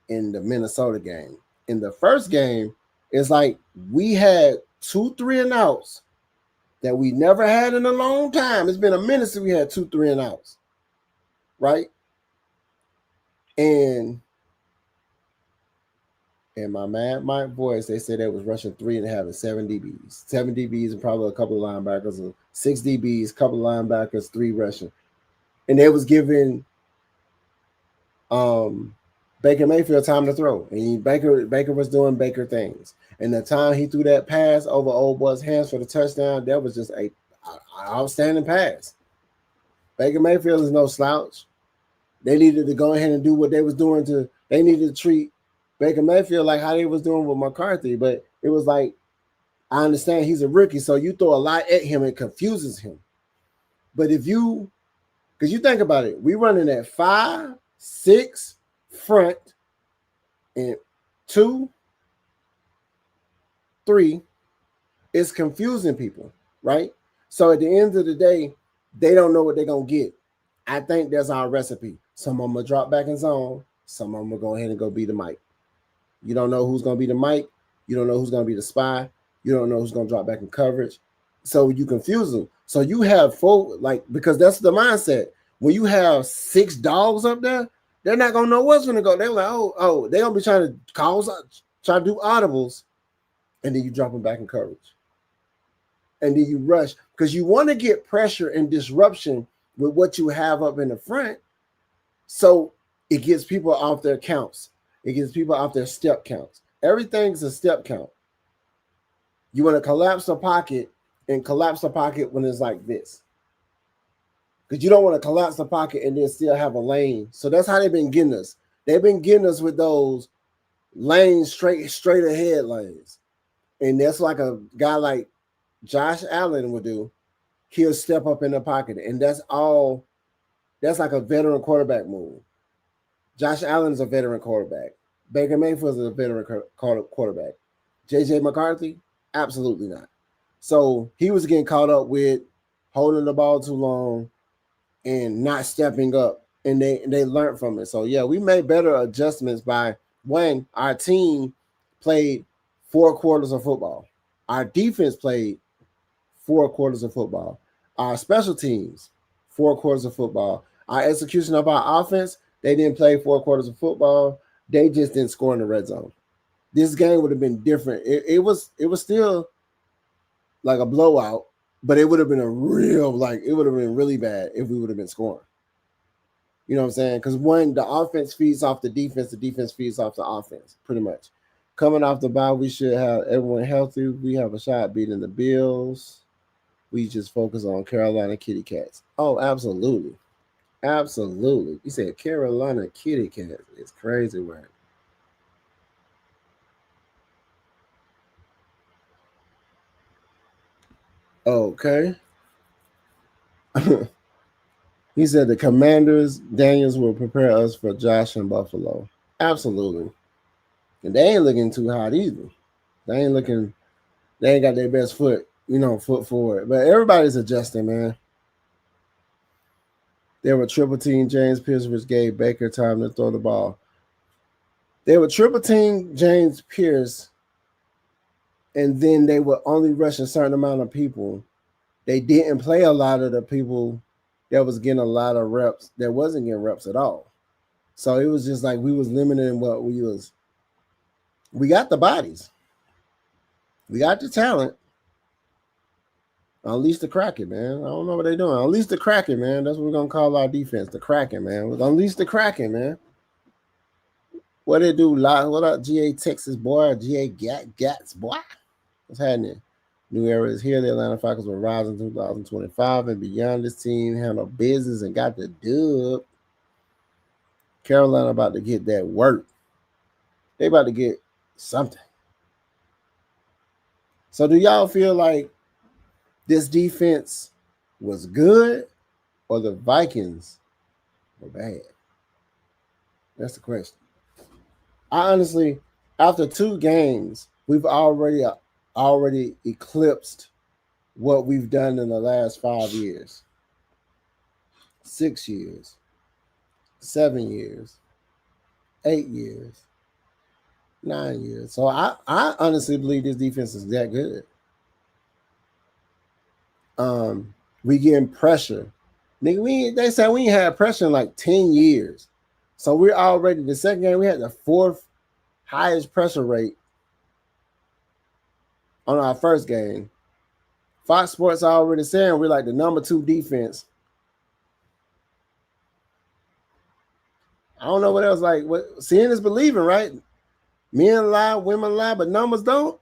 in the Minnesota game. In the first game, it's like we had 2 3-and-outs that we never had in a long time. It's been a minute since we had 2 3-and-outs, right? And in my voice, they said they was rushing 3.5 and 7 DBs. 7 DBs and probably a couple of linebackers, and 6 DBs, couple of linebackers, 3 rushing. And they was giving Baker Mayfield time to throw. And Baker was doing Baker things. And the time he threw that pass over old boy's hands for the touchdown, that was just an outstanding pass. Baker Mayfield is no slouch. They needed to go ahead and do what they was doing they needed to treat Baker Mayfield like how they was doing with McCarthy. But it was like, I understand he's a rookie, so you throw a lot at him, it confuses him. But because you think about it, we running at 5, 6 front and 2, 3, it's confusing people, right? So at the end of the day, they don't know what they're going to get. I think that's our recipe. Some of them will drop back in zone. Some of them will go ahead and go be the Mike. You don't know who's going to be the Mike. You don't know who's going to be the spy. You don't know who's going to drop back in coverage. So you confuse them. So you have 4, because that's the mindset. When you have 6 dogs up there, they're not going to know what's going to go. They're like, they're going to be trying to try to do audibles, and then you drop them back in coverage. And then you rush because you want to get pressure and disruption with what you have up in the front. So it gets people off their counts. It gets people off their step counts. Everything's a step count. You want to collapse the pocket when it's like this. Because you don't want to collapse the pocket and then still have a lane. So that's how they've been getting us. They've been getting us with those lanes straight ahead lanes. And that's like a guy like Josh Allen would do. He'll step up in the pocket, and that's all. That's like a veteran quarterback move. Josh Allen is a veteran quarterback. Baker Mayfield is a veteran quarterback. JJ McCarthy, absolutely not. So he was getting caught up with holding the ball too long and not stepping up, and they learned from it. So yeah, we made better adjustments by when our team played 4 quarters of football. Our defense played 4 quarters of football. Our special teams, 4 quarters of football. Our execution of our offense, they didn't play 4 quarters of football. They just didn't score in the red zone. This game would have been different. It was still like a blowout, but it would have been it would have been really bad if we would have been scoring. You know what I'm saying? Because when the offense feeds off the defense feeds off the offense, pretty much. Coming off the bye, we should have everyone healthy. We have a shot beating the Bills. We just focus on Carolina Kitty Cats. Oh, absolutely. Absolutely. You said Carolina Kitty Cats. It's crazy word. Okay. He said the Commanders, Daniels will prepare us for Josh and Buffalo. Absolutely. And they ain't looking too hot either. They ain't got their best foot forward. But everybody's adjusting, man. They were triple team James Pierce, which gave Baker time to throw the ball. They were triple team James Pierce, and then they would only rush a certain amount of people. They didn't play a lot of the people that was getting a lot of reps that wasn't getting reps at all. So it was just like we was limiting what we was. We got the bodies. We got the talent. Unleash the Kraken, man. I don't know what they're doing. Unleash the Kraken, man. That's what we're gonna call our defense, the Kraken, man. Unleash the Kraken, man. What they do? What up, GA Texas boy? GA Gats boy. What's happening? New era is here. The Atlanta Falcons will rise in 2025 and beyond. This team handled business and got the dub. Carolina about to get that work. They about to get something. So do y'all feel like this defense was good or the Vikings were bad? That's the question. I honestly, after 2 games, we've already eclipsed what we've done in the last 5 years, 6 years, 7 years, 8 years, 9 years. So I honestly believe this defense is that good. We getting pressure. Nigga, they said we ain't had pressure in like 10 years. So we're already, the second game, we had the 4th highest pressure rate on our first game. Fox Sports already saying we're like the number 2 defense. I don't know what else. Like, what seeing is believing, right? Men lie, women lie, but numbers don't.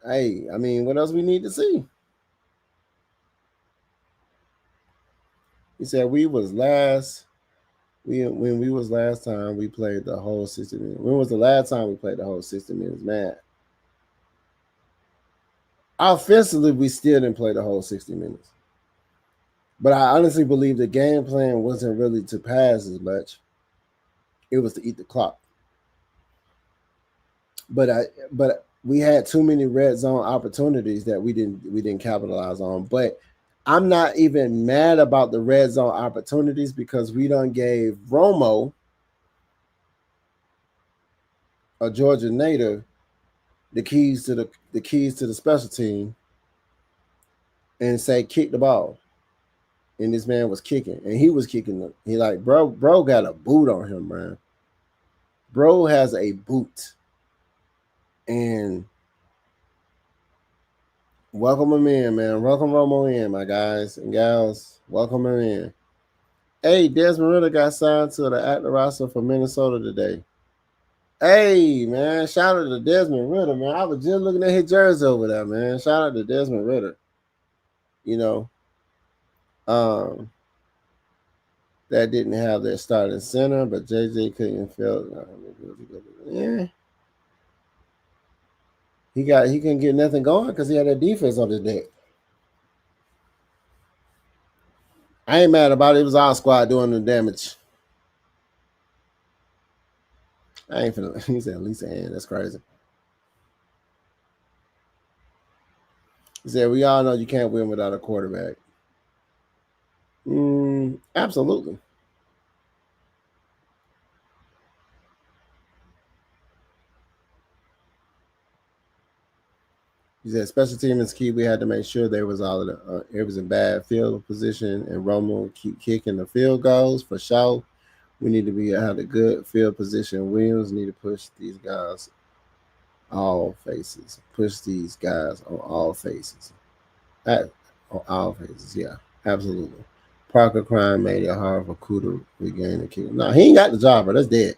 Hey, I mean, what else we need to see? He said we was last. When we was last time we played the whole 60 minutes. When was the last time we played the whole 60 minutes, man? Offensively, we still didn't play the whole 60 minutes. But I honestly believe the game plan wasn't really to pass as much. It was to eat the clock. But we had too many red zone opportunities that we didn't capitalize on. But I'm not even mad about the red zone opportunities because we done gave Romo, a Georgia native, the keys to the special team and say kick the ball. And this man was kicking, and he was kicking. He like, bro got a boot on him, man. Bro has a boot. And welcome him in, man. Welcome Romo in, my guys and gals. Welcome him in. Hey, Desmond Ritter got signed to the active roster for Minnesota today. Hey, man, shout out to Desmond Ritter, man. I was just looking at his jersey over there, man. Shout out to Desmond Ritter. You know, that didn't have their starting center, but JJ couldn't fill. Yeah, he couldn't get nothing going because he had a defense on his deck. I ain't mad about it. It was our squad doing the damage. I ain't finna. He said Lisa Ann. That's crazy. He said we all know you can't win without a quarterback. Absolutely. He said special team is key. We had to make sure there was all of the it was in bad field position, and Romo would keep kicking the field goals for sure. We need to be have a good field position. Williams need to push these guys all faces. Push these guys on all faces. On all faces, yeah, absolutely. Parker crime made it hard for Kuda to regain the kick. No, he ain't got the job, but that's dead.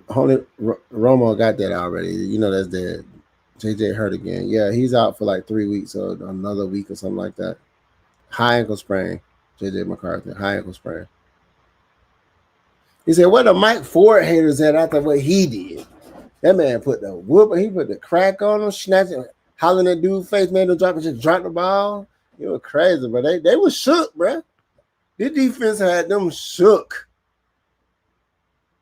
Romo got that already. You know that's dead. JJ hurt again. Yeah, he's out for like 3 weeks or another week or something like that. High ankle sprain. JJ McCarthy, high ankle sprain. He said, "What the Mike Ford haters at after what he did? That man put the whoop. He put the crack on him, snatching, hollering at dude's face, made him drop the ball. It was crazy, but they was shook, bro. This defense had them shook.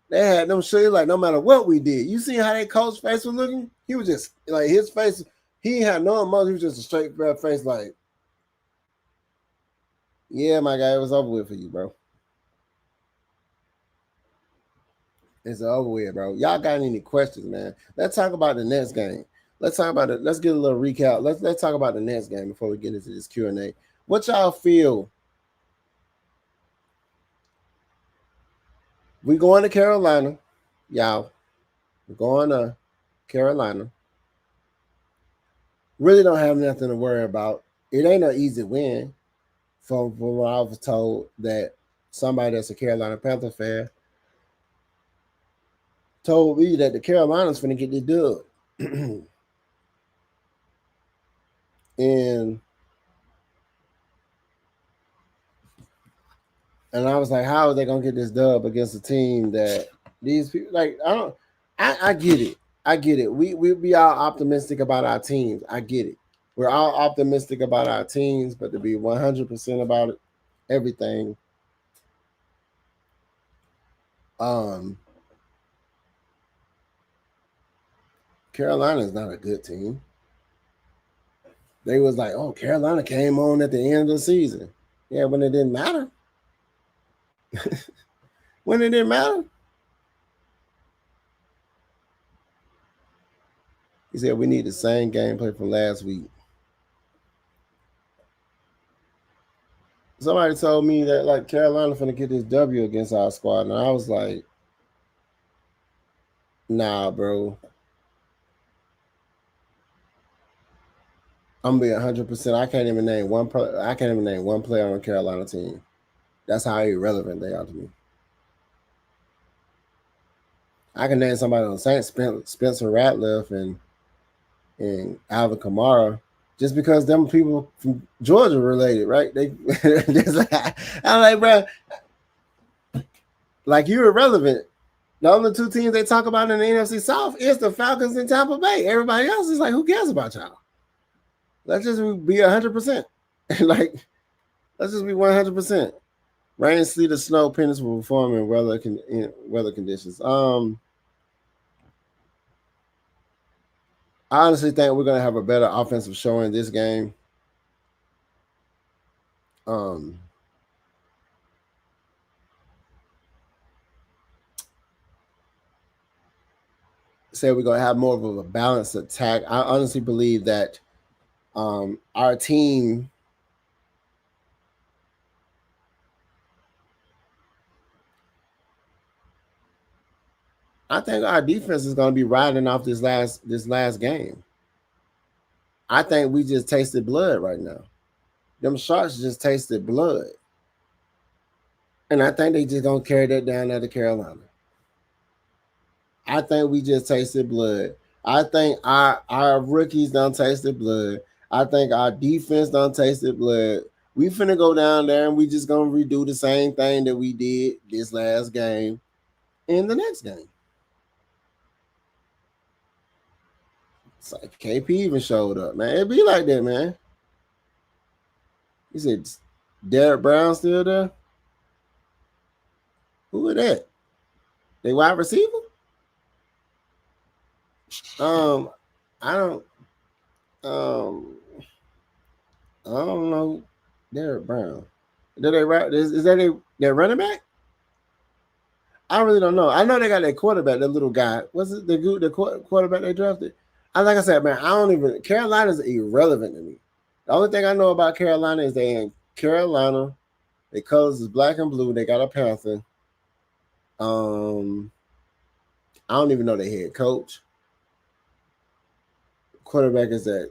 They had them shook like no matter what we did. You see how that coach's face was looking? He was just like his face. He had no emotion. He was just a straight face, like, yeah, my guy, it was over with for you, bro. It's over with, bro. Y'all got any questions, man? Let's talk about the next game. Let's talk about it. Let's get a little recap. Let's talk about the next game before we get into this Q&A. What y'all feel? We going to Carolina, y'all. We're going to Carolina. Really don't have nothing to worry about. It ain't an easy win. From what I was told, that somebody that's a Carolina Panther fan told me that the Carolinas finna get this dub. and I was like, how are they gonna get this dub against a team that these people like? I get it. I get it. We be all optimistic about our teams. I get it. We're all optimistic about our teams, but to be 100% about it, everything. Carolina is not a good team. They was like, oh, Carolina came on at the end of the season. Yeah, when it didn't matter. When it didn't matter. He said we need the same gameplay from last week. Somebody told me that like Carolina finna get this W against our squad, and I was like, nah, bro. I'm gonna be 100%. I can't even name one player on the Carolina team. That's how irrelevant they are to me. I can name somebody on the Saints, Spencer Ratliff and Alvin Kamara, just because them people from Georgia related, right? They just like, I'm like, bro, like you're irrelevant. The only two teams they talk about in the NFC South is the Falcons and Tampa Bay. Everybody else is like, who cares about y'all? Let's just be 100%. Like, let's just be 100%. Rain, sleet, or snow, Pennies will perform in weather conditions. I honestly think we're gonna have a better offensive showing this game. Say we're gonna have more of a balanced attack. I honestly believe that our team I think our defense is going to be riding off this last game. I think we just tasted blood right now. Them Sharks just tasted blood. And I think they just going to carry that down at the Carolina. I think we just tasted blood. I think our rookies done tasted blood. I think our defense done tasted blood. We finna go down there and we just gonna redo the same thing that we did this last game in the next game. It's like KP even showed up, man. It be like that, man. You said Derek Brown still there? Who is that? They wide receiver? I don't I don't know. Derek Brown. Is that their running back? I really don't know. I know they got that quarterback, that little guy. What's it? The quarterback they drafted? Like I said, man, I don't even. Carolina's irrelevant to me. The only thing I know about Carolina is they in Carolina. Their colors is black and blue. They got a panther. I don't even know their head coach. Quarterback is that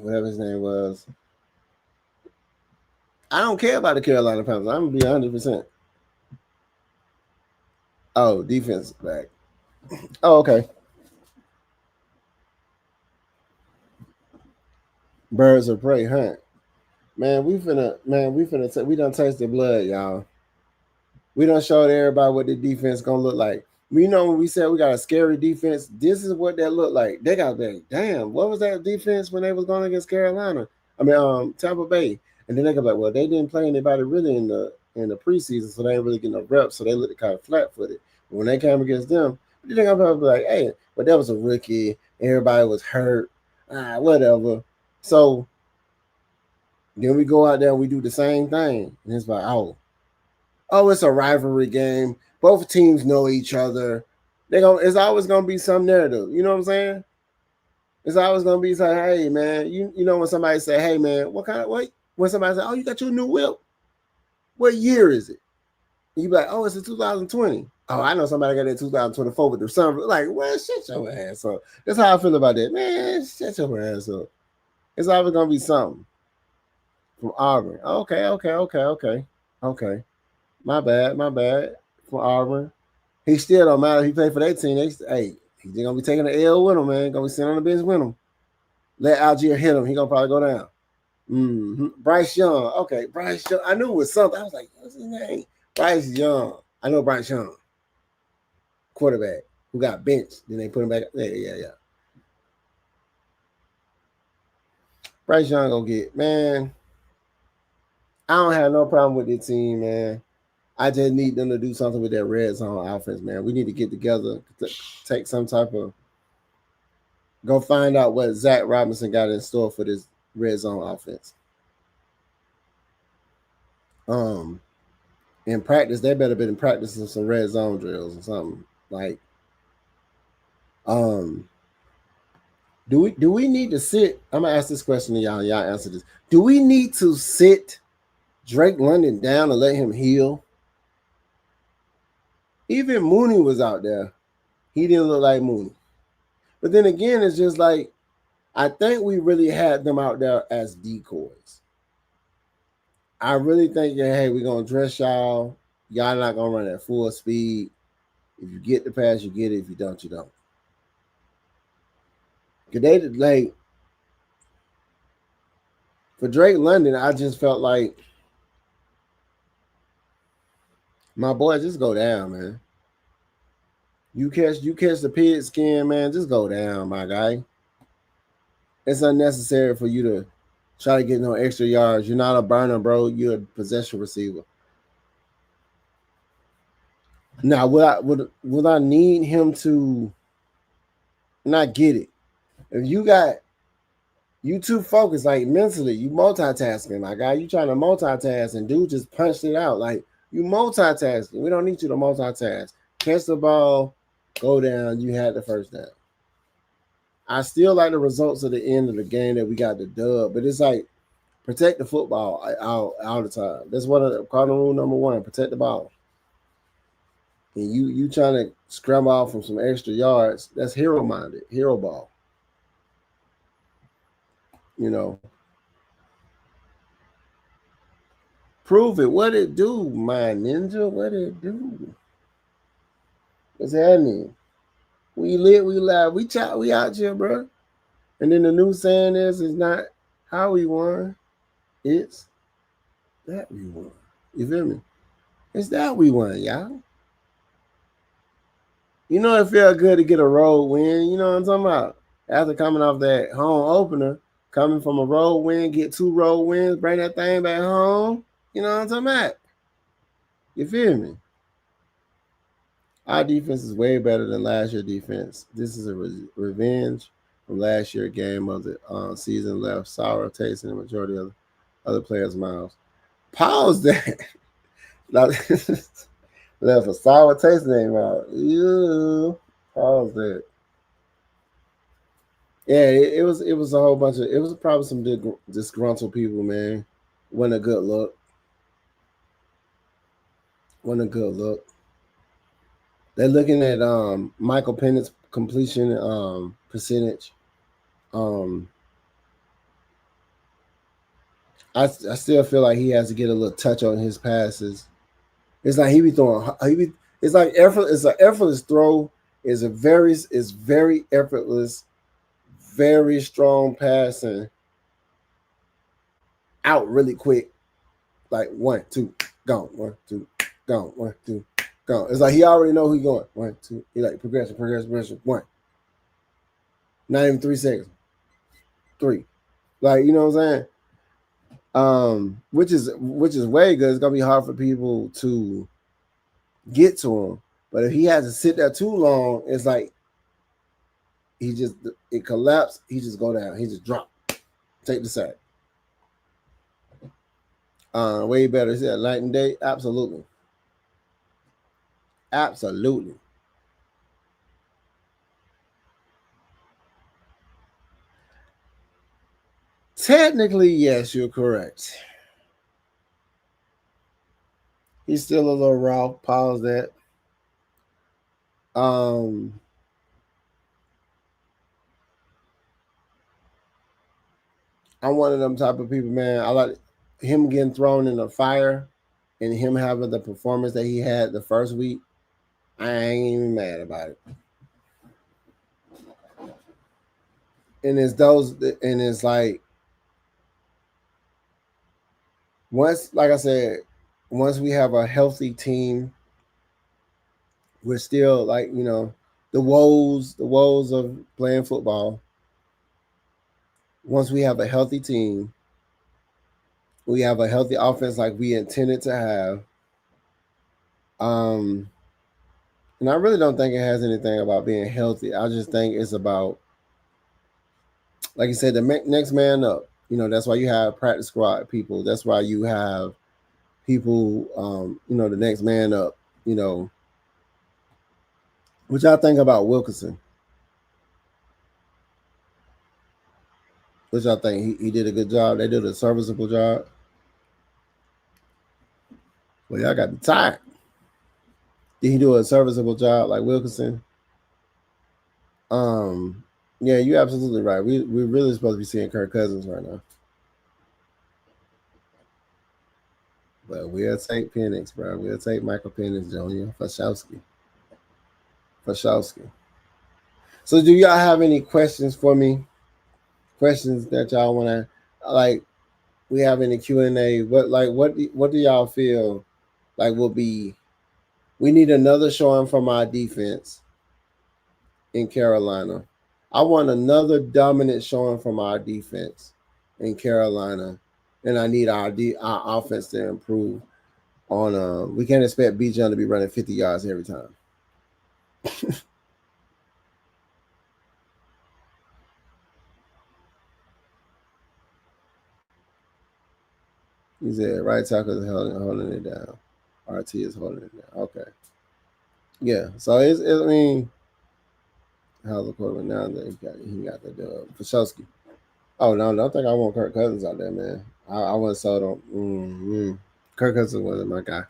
whatever his name was. I don't care about the Carolina Panthers. I'm gonna be 100%. Oh, defense back. Oh, okay. Birds of prey hunt. Man, we done taste the blood, y'all. We done showed everybody what the defense gonna look like. We know when we said we got a scary defense, this is what that looked like. They got that. Damn, what was that defense when they was going against Carolina? Tampa Bay. And then they go like, well, they didn't play anybody really in the preseason, so they didn't really get no reps, so they looked kind of flat-footed. But when they came against them, you think I'm probably like, hey, but that was a rookie. Everybody was hurt. Whatever. So then we go out there and we do the same thing. And it's like, oh, it's a rivalry game. Both teams know each other. It's always gonna be some narrative. You know what I'm saying? It's always gonna be like, hey man, you know when somebody say, hey man, when somebody say, oh, you got your new whip, what year is it? You be like, oh, it's a 2020. Oh, I know somebody got that 2024 with the sun. Like, well, shut your ass up. That's how I feel about that, man. Shut your ass up. It's always gonna be something from Auburn. Okay. My bad. From Auburn. He still don't matter. He played for that team. He's gonna be taking the L with him, man. Gonna be sitting on the bench with him. Let Algier hit him. He gonna probably go down. Mm-hmm. Bryce Young. Okay, Bryce Young. I knew it was something. I was like, what's his name? Bryce Young. I know Bryce Young. Quarterback who got benched. Then they put him back. Yeah. Bryce Young gonna get, man. I don't have no problem with this team, man. I just need them to do something with that red zone offense, man. We need to get together, take some type of, go find out what Zach Robinson got in store for this red zone offense. In practice, they better been practicing some red zone drills or something. Like, do we need to sit? I'm gonna ask this question to y'all. Y'all answer this. Do we need to sit Drake London down and let him heal? Even Mooney was out there. He didn't look like Mooney. But then again, it's just like, I think we really had them out there as decoys. I really think, hey, we're going to dress y'all. Y'all not going to run at full speed. If you get the pass, you get it. If you don't, you don't. Because for Drake London, I just felt like, my boy, just go down, man. You catch the pig skin, man, just go down, my guy. It's unnecessary for you to try to get no extra yards. You're not a burner, bro. You're a possession receiver. Now, would I need him to not get it? If you too focused, like mentally, you multitasking, my guy. You trying to multitask, and dude just punched it out. Like, you multitasking. We don't need you to multitask. Catch the ball, go down. You had the first down. I still like the results of the end of the game that we got the dub, but it's like, protect the football all the time. That's one of the cardinal rule number one. Protect the ball. And you trying to scramble off from some extra yards, that's hero-minded, hero ball. You know. Prove it. What it do, my ninja? What it do? What's happening? We lit, we live, we out here, bro. And then the new saying is not how we won. It's that we won. You feel me? It's that we won, y'all. You know it felt good to get a road win. You know what I'm talking about? After coming off that home opener, coming from a road win, get 2 road wins, bring that thing back home. You know what I'm talking about? You feel me? Our defense is way better than last year's defense. This is a revenge from last year's game of the season left sour taste in the majority of other players' mouths. Pause that. Left a sour taste in their mouth. Ew. Pause that. Yeah, it was a whole bunch of, it was probably some disgruntled people, man. Wasn't a good look. Wasn't a good look. They're looking at Michael Pennett's completion percentage. Um, I still feel like he has to get a little touch on his passes. It's like he be throwing. It's like effort. It's an effortless throw. It's very effortless, very strong passing, out really quick. Like 1, 2, gone. 1, 2, gone. 1, 2, gone. It's like he already know who he going. 1, 2. He like progression. 1. Not even 3 seconds. 3. Like, you know what I'm saying? Which is way good. It's gonna be hard for people to get to him. But if he has to sit there too long, it's like it collapsed. He just go down. He just drop. Take the sack. Way better. Is that night and day? Absolutely. Absolutely. Technically, yes, you're correct. He's still a little raw. Pause that. I'm one of them type of people, man. I like him getting thrown in the fire and him having the performance that he had the first week. I ain't even mad about it. And it's like like I said, once we have a healthy team, we're still like, the woes of playing football. Once we have a healthy team, we have a healthy offense like we intended to have. And I really don't think it has anything about being healthy. I just think it's about, like you said, the next man up. That's why you have practice squad people. That's why you have people, the next man up. Which I think about Wilkinson. Which I think he did a good job. They did a serviceable job. Well, y'all got me tired. Did he do a serviceable job like Wilkinson? Yeah, you're absolutely right. We're really supposed to be seeing Kirk Cousins right now. But we'll take Penix, bro. We'll take Michael Penix Jr. Fashowski. So do y'all have any questions for me? Questions that y'all want to, like, we have in the Q&A. What do y'all feel like will be, we need another showing from our defense in Carolina. I want another dominant showing from our defense in Carolina. And I need our offense to improve on we can't expect Bijan to be running 50 yards every time. He said right tackle is holding it down. RT is holding it down. Okay. Yeah. So I mean, how's the quarterback now that he got the dub? Fashowski. Oh no, don't think I want Kirk Cousins out there, man. I wasn't sold on. Kirk Cousins wasn't my guy.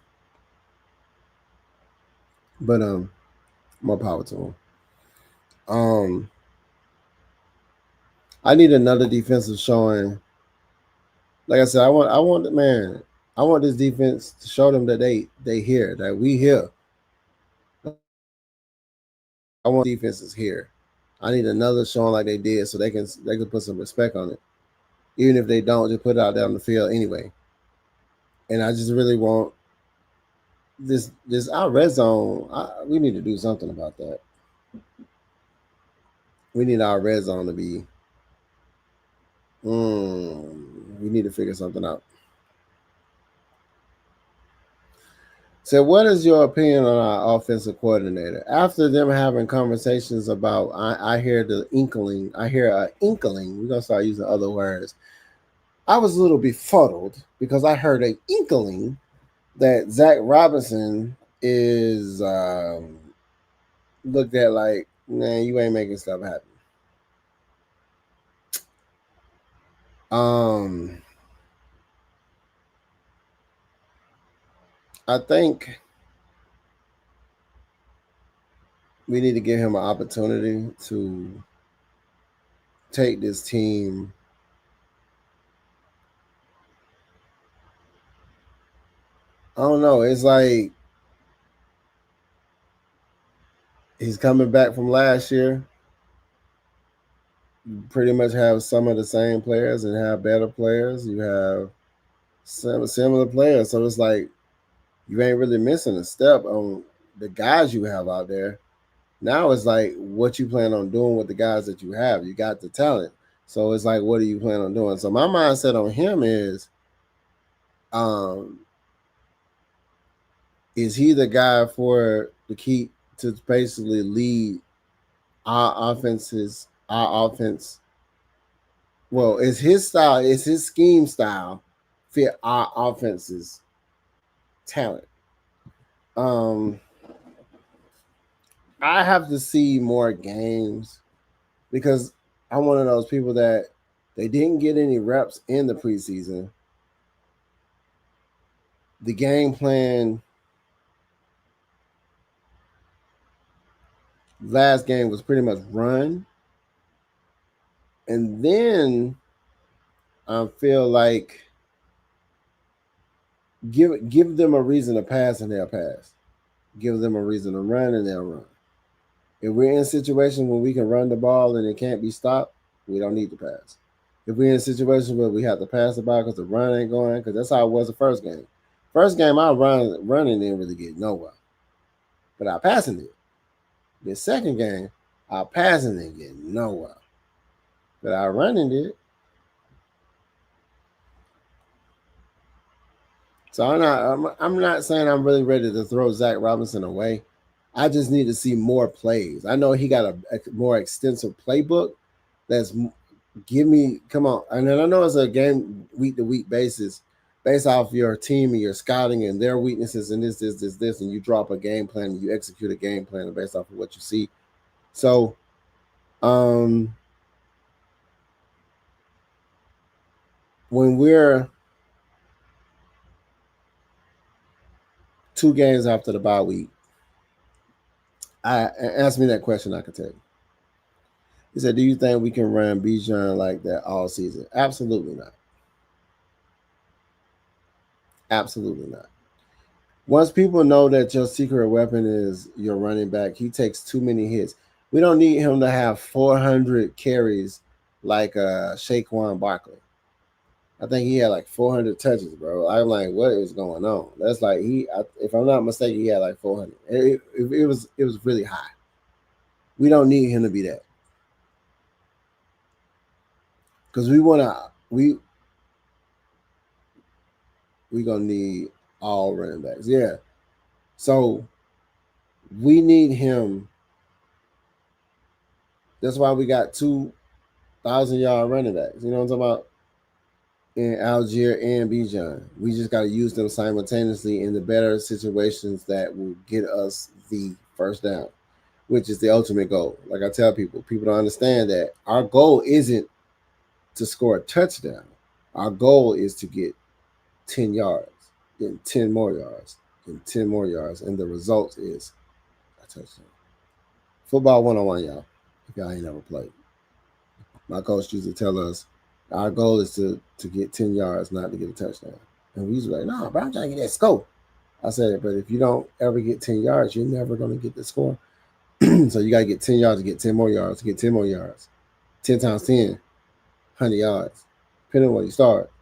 But more power to him. I need another defensive showing. Like I said, I want this defense to show them that they here, that we here. I want defenses here. I need another showing like they did, so they can put some respect on it. Even if they don't, just put it out there on the field anyway. And I just really want this our red zone. We need to do something about that. We need our red zone to be. We need to figure something out. So, what is your opinion on our offensive coordinator? After them having conversations about, I hear the inkling. I hear an inkling. We're gonna start using other words. I was a little befuddled because I heard an inkling that Zach Robinson is looked at like, man, you ain't making stuff happen. Um, I think we need to give him an opportunity to take this team. I don't know. It's like he's coming back from last year. You pretty much have some of the same players and have better players. You have some similar players. So it's like you ain't really missing a step on the guys you have out there. Now it's like what you plan on doing with the guys that you have. You got the talent. So it's like, what do you plan on doing? So my mindset on him um, is he the guy for the key to basically lead our offense? Well, is his scheme style fit our offense's talent? Um, I have to see more games because I'm one of those people that they didn't get any reps in the preseason. The game plan last game was pretty much run. And then I feel like give them a reason to pass and they'll pass. Give them a reason to run and they'll run. If we're in situations where we can run the ball and it can't be stopped, we don't need to pass. If we're in a situation where we have to pass the ball because the run ain't going, because that's how it was the first game. First game, our running didn't really get nowhere, but our passing did. The second game, our passing didn't get nowhere, but our running did. So I'm not saying I'm really ready to throw Zach Robinson away. I just need to see more plays. I know he got a more extensive playbook. That's give me come on, and then I know it's a game week to week basis, based off your team and your scouting and their weaknesses and this, and you drop a game plan and you execute a game plan based off of what you see. So, when we're 2 games after the bye week, I ask me that question, I could tell you. He said, "Do you think we can run Bijan like that all season?" Absolutely not. Absolutely not. Once people know that your secret weapon is your running back, he takes too many hits. We don't need him to have 400 carries like Saquon Barkley. I think he had like 400 touches, bro. I'm like, what is going on? That's like if I'm not mistaken, he had like 400. It was really high. We don't need him to be that because we gonna need all running backs. Yeah, so we need him. That's why we got 2,000-yard running backs. You know what I'm talking about? In Algier and Bijan. We just got to use them simultaneously in the better situations that will get us the first down, which is the ultimate goal. Like I tell people don't understand that our goal isn't to score a touchdown. Our goal is to get 10 yards, then 10 more yards, then 10 more yards, and the result is a touchdown. Football 101, y'all. If y'all ain't never played, my coach used to tell us our goal is to get 10 yards, not to get a touchdown. And we used to be like, no, bro, I'm trying to get that score. I said, but if you don't ever get 10 yards, you're never going to get the score. So you got to get 10 yards to get 10 more yards, to get 10 more yards. 10 times 10, 100 yards. depending on where you start.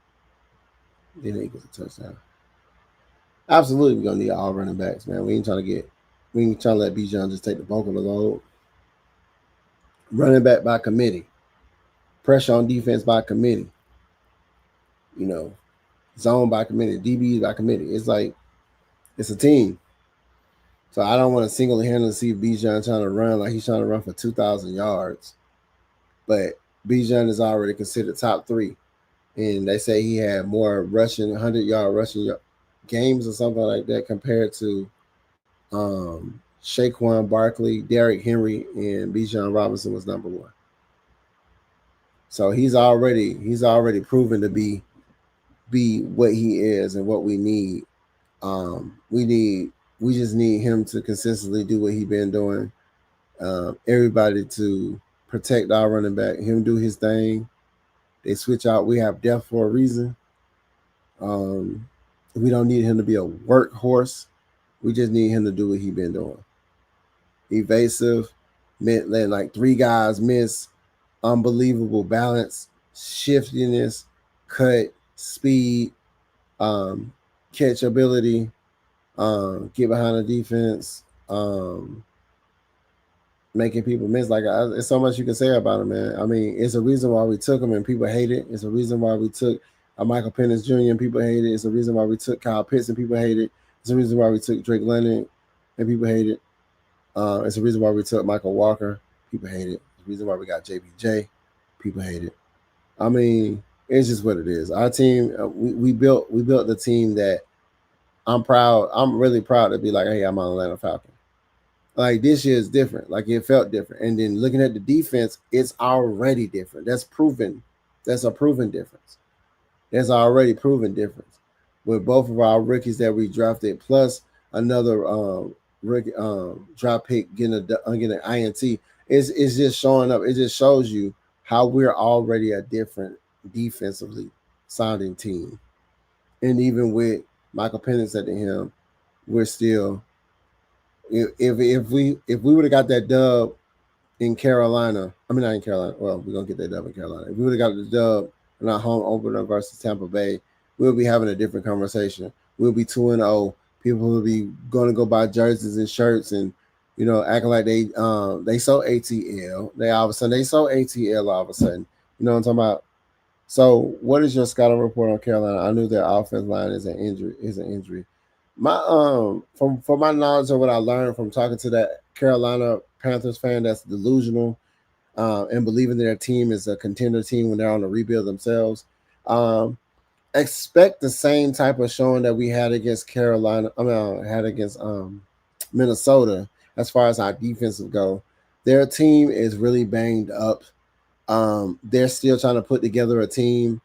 Then he gets a touchdown. Absolutely, we're gonna need all running backs, man. We ain't trying to let Bijan just take the bulk of the load. Running back by committee, pressure on defense by committee. You know, zone by committee, DBs by committee. It's like it's a team. So I don't want to single-handedly see Bijan trying to run like he's trying to run for 2,000 yards. But Bijan is already considered top 3. And they say he had more rushing, 100-yard rushing games or something like that compared to Saquon Barkley, Derrick Henry, and Bijan Robinson was number 1. So he's already proven to be what he is and what we need. We just need him to consistently do what he's been doing. Everybody to protect our running back, him do his thing. They switch out. We have depth for a reason. We don't need him to be a workhorse. We just need him to do what he's been doing. Evasive, letting like 3 guys miss, unbelievable balance, shiftiness, cut, speed, catch ability, get behind the defense, making people miss. Like, it's so much you can say about him, man. I mean, it's a reason why we took him and people hate it. It's a reason why we took Michael Penix Jr. and people hate it. It's a reason why we took Kyle Pitts and people hate it. It's a reason why we took Drake London and people hate it. It's a reason why we took Michael Walker. People hate it. It's a reason why we got JBJ. People hate it. I mean, it's just what it is. Our team, we built the team that I'm proud. I'm really proud to be like, hey, I'm an Atlanta Falcon. Like, this year is different. Like, it felt different. And then looking at the defense, it's already different. That's proven. That's a proven difference. There's already proven difference with both of our rookies that we drafted, plus another rookie draft pick getting an INT. It's just showing up. It just shows you how we're already a different defensively sounding team. And even with Michael Penix at the helm, we're still. If we would have got that dub in Carolina, I mean not in Carolina. Well, we're gonna get that dub in Carolina. If we would have got the dub in our home opener versus Tampa Bay, we'll be having a different conversation. We'll be 2-0. People will be going to go buy jerseys and shirts and acting like they sold ATL. They sold ATL all of a sudden. You know what I'm talking about? So, what is your scouting report on Carolina? I knew their offensive line is an injury. My from my knowledge of what I learned from talking to that Carolina Panthers fan that's delusional and believing their team is a contender team when they're on a rebuild themselves. Expect the same type of showing that we had against Minnesota as far as our defensive go. Their team is really banged up. They're still trying to put together a team.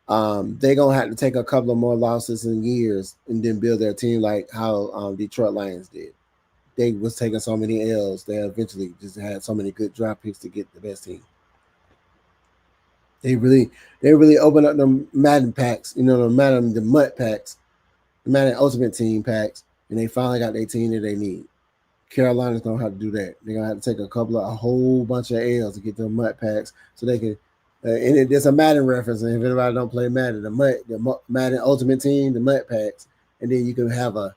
They're gonna have to take a couple of more losses in years and then build their team like how Detroit Lions did. They was taking so many L's. They eventually just had so many good draft picks to get the best team. They really opened up the Madden packs, the MUT packs, the Madden Ultimate Team packs, and they finally got their team that they need. Carolina's gonna have to do that. They're gonna have to take a whole bunch of L's to get the MUT packs so they can. And it's a Madden reference, and if anybody don't play Madden, the Madden Ultimate Team, the MUT packs, and then you can have a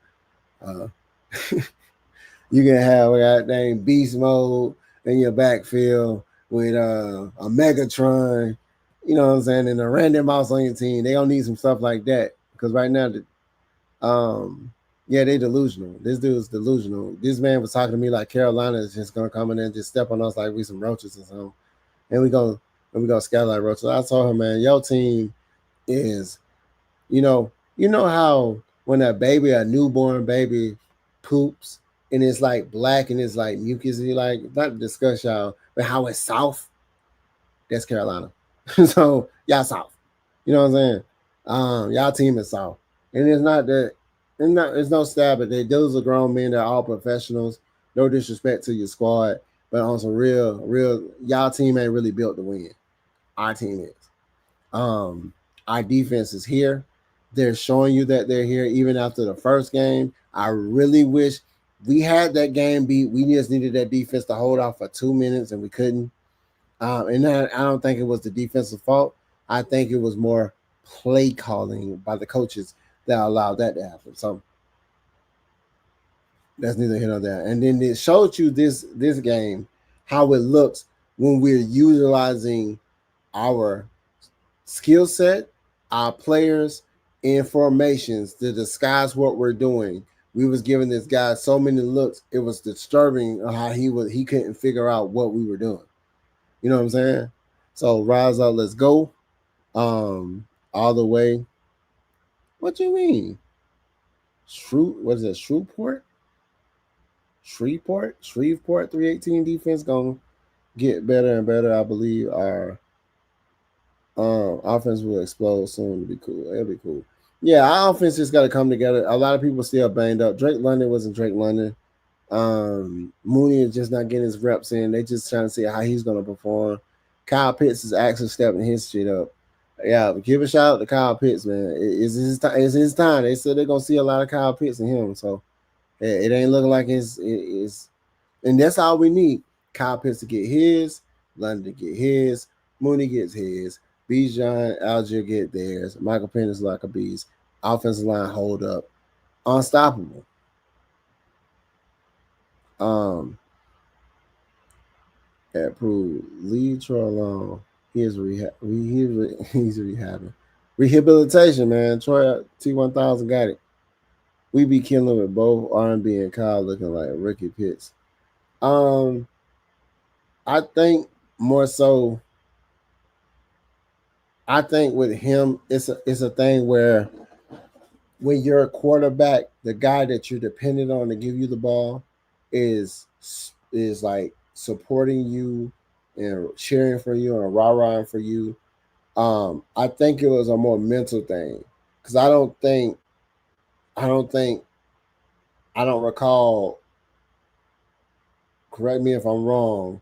goddamn beast mode in your backfield with a Megatron, you know what I'm saying, and a random mouse on your team. They don't need some stuff like that because right now, they delusional. This dude's delusional. This man was talking to me like Carolina is just gonna come in and just step on us like we some roaches or something, and we gonna scatter like roaches. I told him, man, your team is, you know how when a newborn baby poops and it's like black and it's like mucus, and you like, not to discuss y'all, but how it's soft. That's Carolina. So y'all soft. You know what I'm saying? Y'all team is soft, and it's not that. It's no stab at that. Those are grown men that are all professionals. No disrespect to your squad, but on some real, y'all team ain't really built to win. Our team is. Our defense is here. They're showing you that they're here even after the first game. I really wish we had that game beat. We just needed that defense to hold off for 2 minutes, and we couldn't. And I don't think it was the defensive fault. I think it was more play calling by the coaches that allowed that to happen. So that's neither here nor there. And then it showed you this game how it looks when we're utilizing our skill set, our players, and formations to disguise what we're doing. We was giving this guy so many looks, it was disturbing how he couldn't figure out what we were doing. You know what I'm saying? So rise up, let's go. All the way. What you mean? What is it? Shreveport 318 defense gonna get better and better. I believe our offense will explode soon. To be cool. It'll be cool. Yeah, our offense just got to come together. A lot of people still banged up. Drake London wasn't Drake London. Mooney is just not getting his reps in. They just trying to see how he's gonna perform. Kyle Pitts is actually stepping his shit up. Yeah, give a shout out to Kyle Pitts, man. It's his time. It's his time. They said they're gonna see a lot of Kyle Pitts in him. So it ain't looking like it's and that's all we need. Kyle Pitts to get his, London to get his, Mooney gets his, Bijan, Algier get theirs, Michael Penix like a beast, offensive line hold up, unstoppable. Approved. Leave Troy alone. He is he's rehabbing. Rehabilitation, man. Troy T1000 got it. We be killing with both R&B and Kyle looking like Ricky Pitts. I think more so. I think with him, it's a thing where when you're a quarterback, the guy that you're dependent on to give you the ball is like supporting you and cheering for you and rah-rahing for you. I think it was a more mental thing because I don't recall. Correct me if I'm wrong.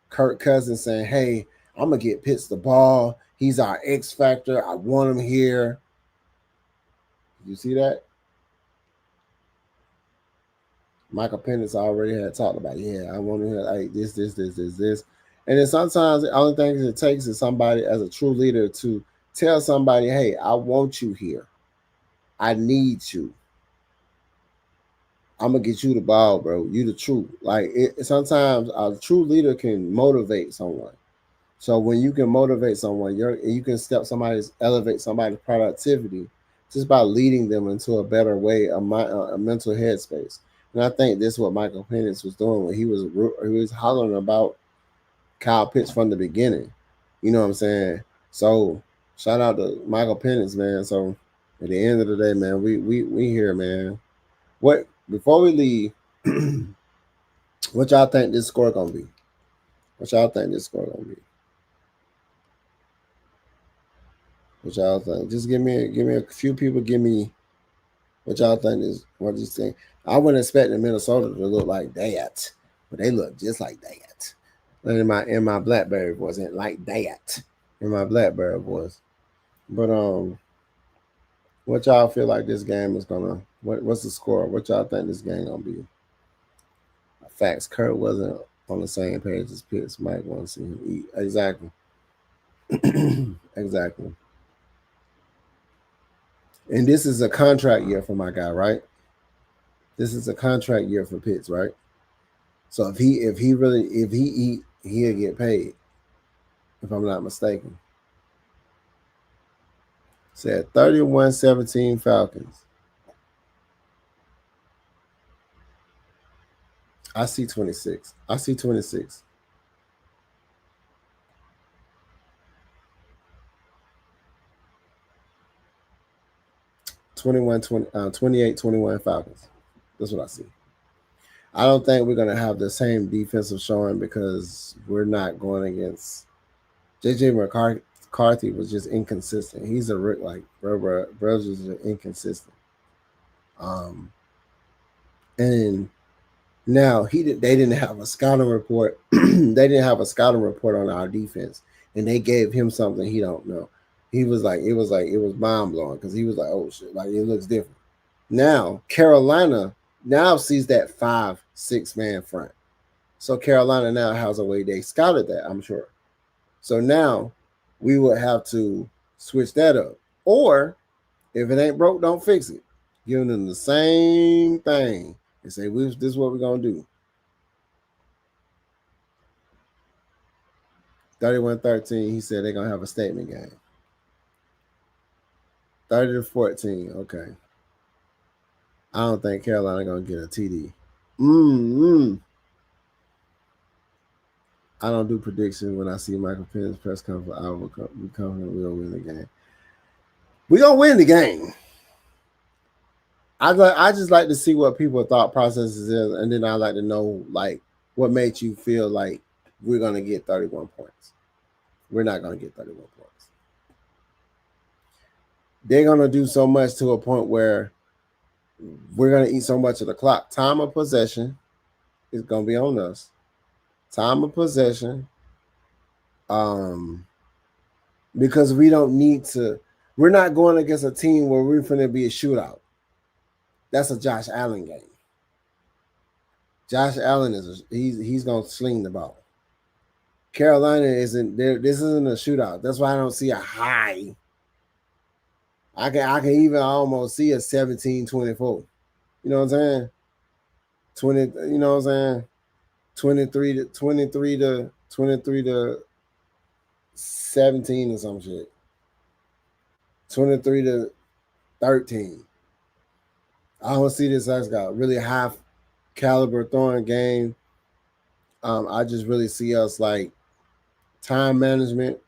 Kirk Cousins saying, "Hey, I'm gonna get Pitts the ball. He's our X factor. I want him here." You see that? Michael Penix already had talked about, yeah, I want to hear like this. And then sometimes the only thing it takes is somebody as a true leader to tell somebody, hey, I want you here. I need you. I'm gonna get you the ball, bro. You the truth. Like sometimes a true leader can motivate someone. So when you can motivate someone, you can elevate somebody's productivity just by leading them into a better way, a mental headspace. And I think this is what Michael Penix was doing when he was hollering about Kyle Pitts from the beginning. You know what I'm saying? So shout out to Michael Penix, man. So at the end of the day, man, we here, man. What before we leave, what y'all think this score gonna be? What y'all think this score gonna be? What y'all think? Just give me a few people. Give me what y'all think is what you think. I wouldn't expect the Minnesota to look like that, but they look just like that. In my Blackberry voice, ain't like that. In my Blackberry voice, but what y'all feel like this game is gonna? What's the score? What y'all think this game gonna be? Facts. Kurt wasn't on the same page as Pitts. Mike want to see him eat. Exactly. Exactly. And this is a contract year for my guy, right? This is a contract year for Pitts, right? So if he eat, he'll get paid. If I'm not mistaken. Said 31-17 Falcons. I see 26. I see 26. 28-21 Falcons. That's what I see. I don't think we're going to have the same defensive showing because we're not going against JJ McCarthy was just inconsistent. He's a like bro's is inconsistent. And now they didn't have a scouting report. They didn't have a scouting report on our defense, and they gave him something he don't know. He was like it was mind blowing because he was like, oh shit, like it looks different. Now Carolina now sees that 5-6 man front. So Carolina now has a way they scouted that, I'm sure. So now we would have to switch that up. Or if it ain't broke, don't fix it. Giving them the same thing and say, this is what we're going to do. 31-13, he said they're going to have a statement game. 30-14, okay. I don't think Carolina going to get a TD. I don't do predictions when I see Michael Penn's press conference. I will be confident we'll win the game. We're going to win the game. I just like to see what people's thought processes is, and then I like to know, like, what makes you feel like we're going to get 31 points. We're not going to get 31 points. They're going to do so much to a point where we're going to eat so much of the clock. Time of possession is going to be on us. Time of possession. Because we don't need to. We're not going against a team where we're going to be a shootout. That's a Josh Allen game. Josh Allen he's going to sling the ball. Carolina isn't there. This isn't a shootout. That's why I don't see a high. I can even almost see a 17-24. You know what I'm saying? 20. You know what I'm saying? 23 to 17 or some shit. 23-13. I don't see this as got really high caliber throwing game. I just really see us like time management,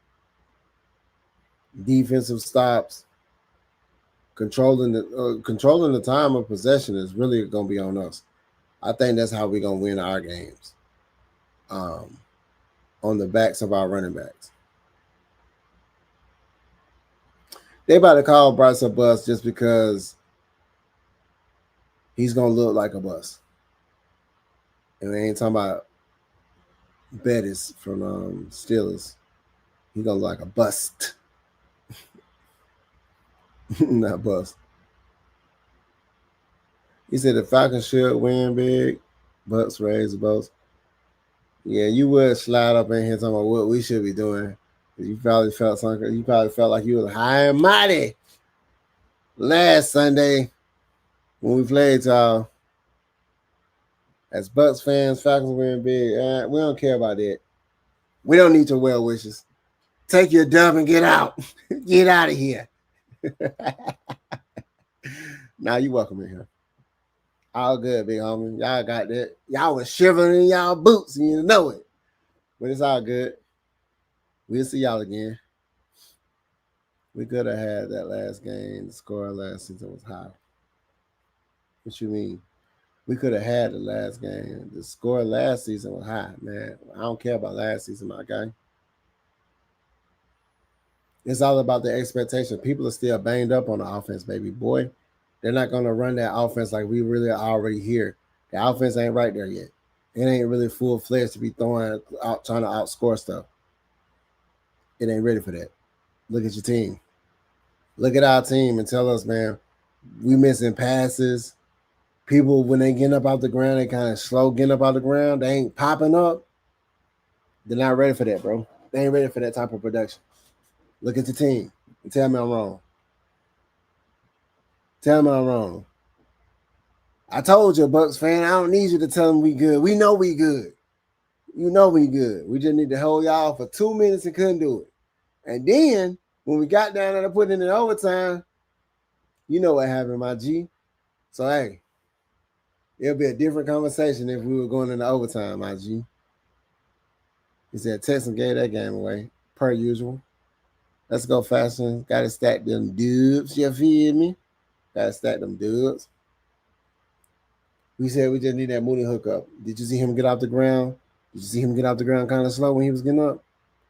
defensive stops, controlling the time of possession is really going to be on us. I think that's how we're going to win our games. On the backs of our running backs. They about to call Bryce a bust just because he's going to look like a bust. And we ain't talking about Bettis from Steelers. He's going to look like a bust. Not bust. He said the Falcons should win big. Bucks raise the boats. Yeah, you would slide up in here talking about what we should be doing. You probably felt something. You probably felt like you was high and mighty last Sunday when we played y'all. As Bucks fans, Falcons win big. We don't care about that. We don't need your well wishes. Take your dub and get out. Get out of here. Now you welcome in here. All good, big homie. Y'all got that. Y'all was shivering in y'all boots and you know it. But it's all good. We'll see y'all again. We could have had that last game. The score last season was high. What you mean? We could have had the last game. The score last season was high, man. I don't care about last season, my guy. It's all about the expectation. People are still banged up on the offense, baby boy. They're not going to run that offense like we really are already here. The offense ain't right there yet. It ain't really full-fledged to be throwing out, trying to outscore stuff. It ain't ready for that. Look at your team. Look at our team and tell us, man, we missing passes. People, when they get up out the ground, they kind of slow getting up out the ground. They ain't popping up. They're not ready for that, bro. They ain't ready for that type of production. Look at the team and tell me I'm wrong. Tell me I'm wrong. I told you, Bucks fan, I don't need you to tell them we good. We know we good. You know we good. We just need to hold y'all for 2 minutes and couldn't do it. And then, when we got down there to put it in overtime, you know what happened, my G. So, hey, it'll be a different conversation if we were going into overtime, my G. He said Texans gave that game away, per usual. Let's go faster. Got to stack them dubs, you feel me? Got to stack them dubs. We said we just need that Mooney hookup. Did you see him get off the ground? Did you see him get off the ground kind of slow when he was getting up?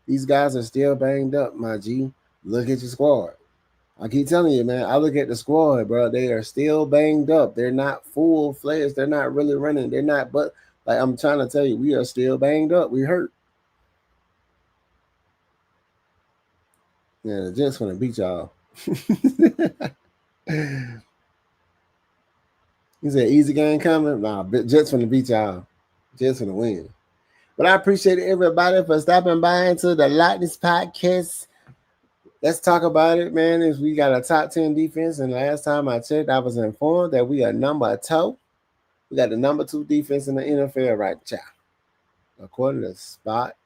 These guys are still banged up, my G. Look at your squad. I keep telling you, man, I look at the squad, bro. They are still banged up. They're not full-fledged. They're not really running. They're not, but like I'm trying to tell you, we are still banged up. We hurt. Yeah, the Jets want to beat y'all. He said, easy game coming? Nah, Jets want to beat y'all. Jets want to win. But I appreciate everybody for stopping by into the Lochness podcast Let's talk about it, man. Is we got a top 10 defense, and last time I checked, I was informed that we are number 2. We got the number 2 defense in the NFL right now, according to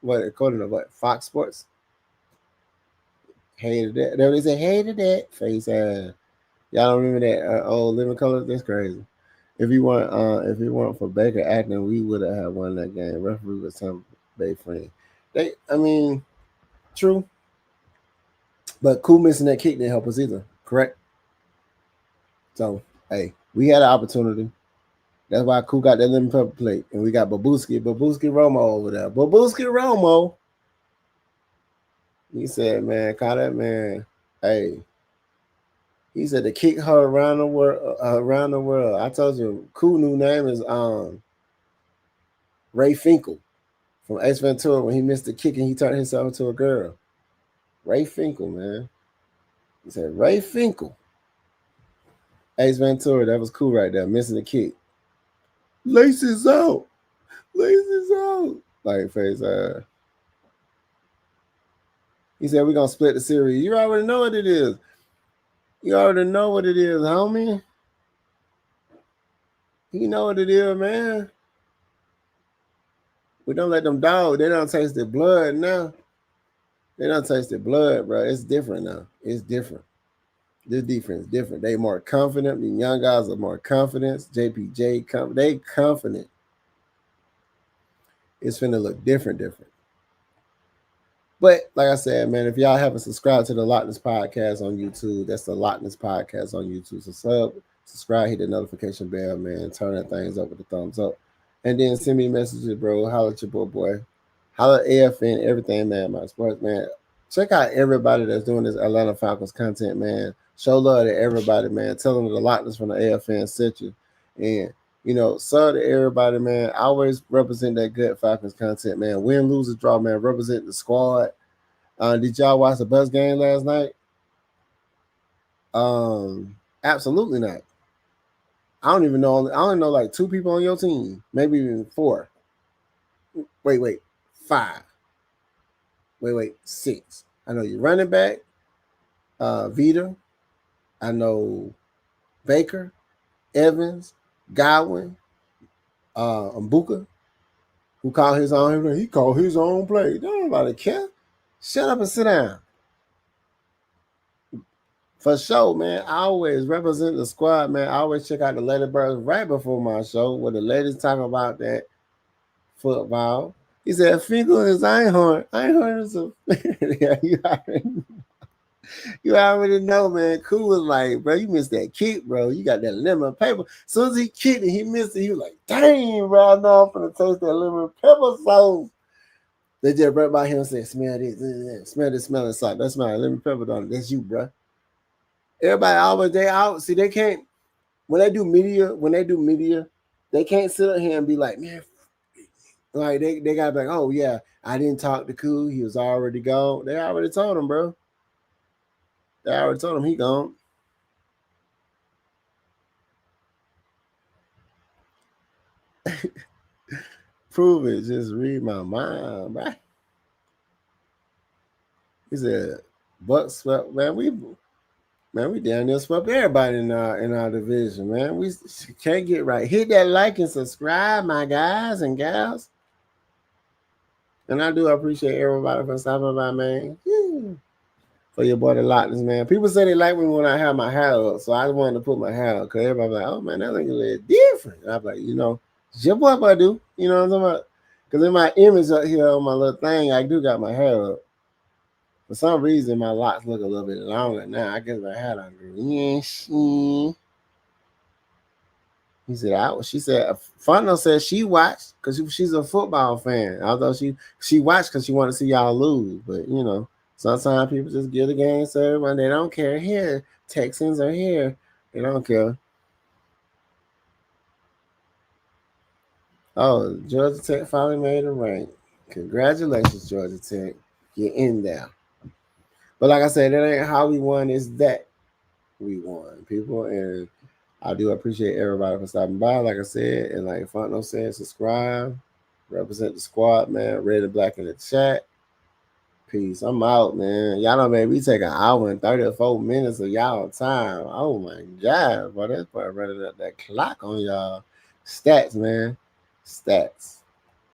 according to what Fox Sports. Hated that. They say hated that face ass. Y'all don't remember that old Living Color? That's crazy. If you weren't for Baker acting, we would have won that game. Referee was some Bay friend. I mean, true. But Cool missing that kick didn't help us either. Correct. So hey, we had an opportunity. That's why Cool got that lemon pepper plate, and we got Babuski Romo over there. Babuski Romo. He said, "Man, call that man." Hey, he said to kick her around the world. Around the world. I told you, Cool new name is Ray Finkel from Ace Ventura. When he missed the kick and he turned himself into a girl. Ray Finkel, man. He said Ray Finkel. Ace Ventura, that was cool right there, missing the kick. Laces out. Laces out. Like face he said we're gonna split the series. You already know what it is. You already know what it is, homie. You know what it is, man. We don't let them dogs. They don't taste the blood now. They don't taste the blood, bro. It's different now. It's different. This defense is different. They more confident. The young guys are more confident. JPJ, they confident. It's finna look different. But like I said, man, if y'all haven't subscribed to the Lochness Podcast on YouTube, that's the Lochness Podcast on YouTube. So subscribe, hit the notification bell, man. Turn that things up with the thumbs up. And then send me messages, bro. Holla at your boy. Holla at AFN, everything, man. My sports, man. Check out everybody that's doing this Atlanta Falcons content, man. Show love to everybody, man. Tell them the Lochness from the AFN sent you. And, sub to everybody, man. I always represent that good Falcons content, man. Win, lose, or draw, man. Represent the squad. Did y'all watch the Bucks game last night? Absolutely not. I don't even know. I only know like 2 people on your team, maybe even 4. Wait, 5. Wait, 6. I know your running back, Vita. I know Baker, Evans, Godwin, Mbuka, who called his own. He called his own play. Don't nobody care. Shut up and sit down. For sure, man. I always represent the squad, man. I always check out the Lady Birds right before my show where the ladies talk about that football. He said, Finkel is Einhorn. Einhorn is a yeah, you already know, man. Cool was like, bro, you missed that kick, bro. You got that lemon pepper. As soon as he kicked it, he missed it. He was like, dang, bro, I know I'm gonna taste that lemon pepper sauce. They just right by him and said, smell this, smell this smelling salt. That's my lemon pepper on it. That's you, bro. Everybody always they out. See, they can't when they do media, they can't sit up here and be like, man, like they gotta be like, oh yeah, I didn't talk to Cool. He was already gone. They already told him, bro. They already told him he gone. Prove it. Just read my mind, bro. He said, Bucks swept, man. We down there swept everybody in our division, man. We can't get right. Hit that like and subscribe, my guys and gals. And I do appreciate everybody for stopping by, man. For your boy the Lochness, man. People say they like me when I have my hair up, so I wanted to put my hair up because everybody's like, oh man, that looks a little different. And I'm like, it's your boy, I do. You know what I'm talking about? Because in my image up here on my little thing, I do got my hair up. For some reason, my locks look a little bit longer now. I guess my hair done grew. He said, she said, Fondo said she watched because she's a football fan. Although she watched because she wanted to see y'all lose. But, sometimes people just give the game to everyone. They don't care. Here, Texans are here. They don't care. Oh, Georgia Tech finally made a rank. Congratulations, Georgia Tech. You're in there. But like I said, that ain't how we won. It's that we won, people. And I do appreciate everybody for stopping by. Like I said, and like Fondo said, subscribe. Represent the squad, man. Red and black in the chat. Peace. I'm out, man. Y'all know, man, we take an hour and 34 minutes of y'all time. Oh my God, bro. That's probably running up that clock on y'all. Stats, man. Stats.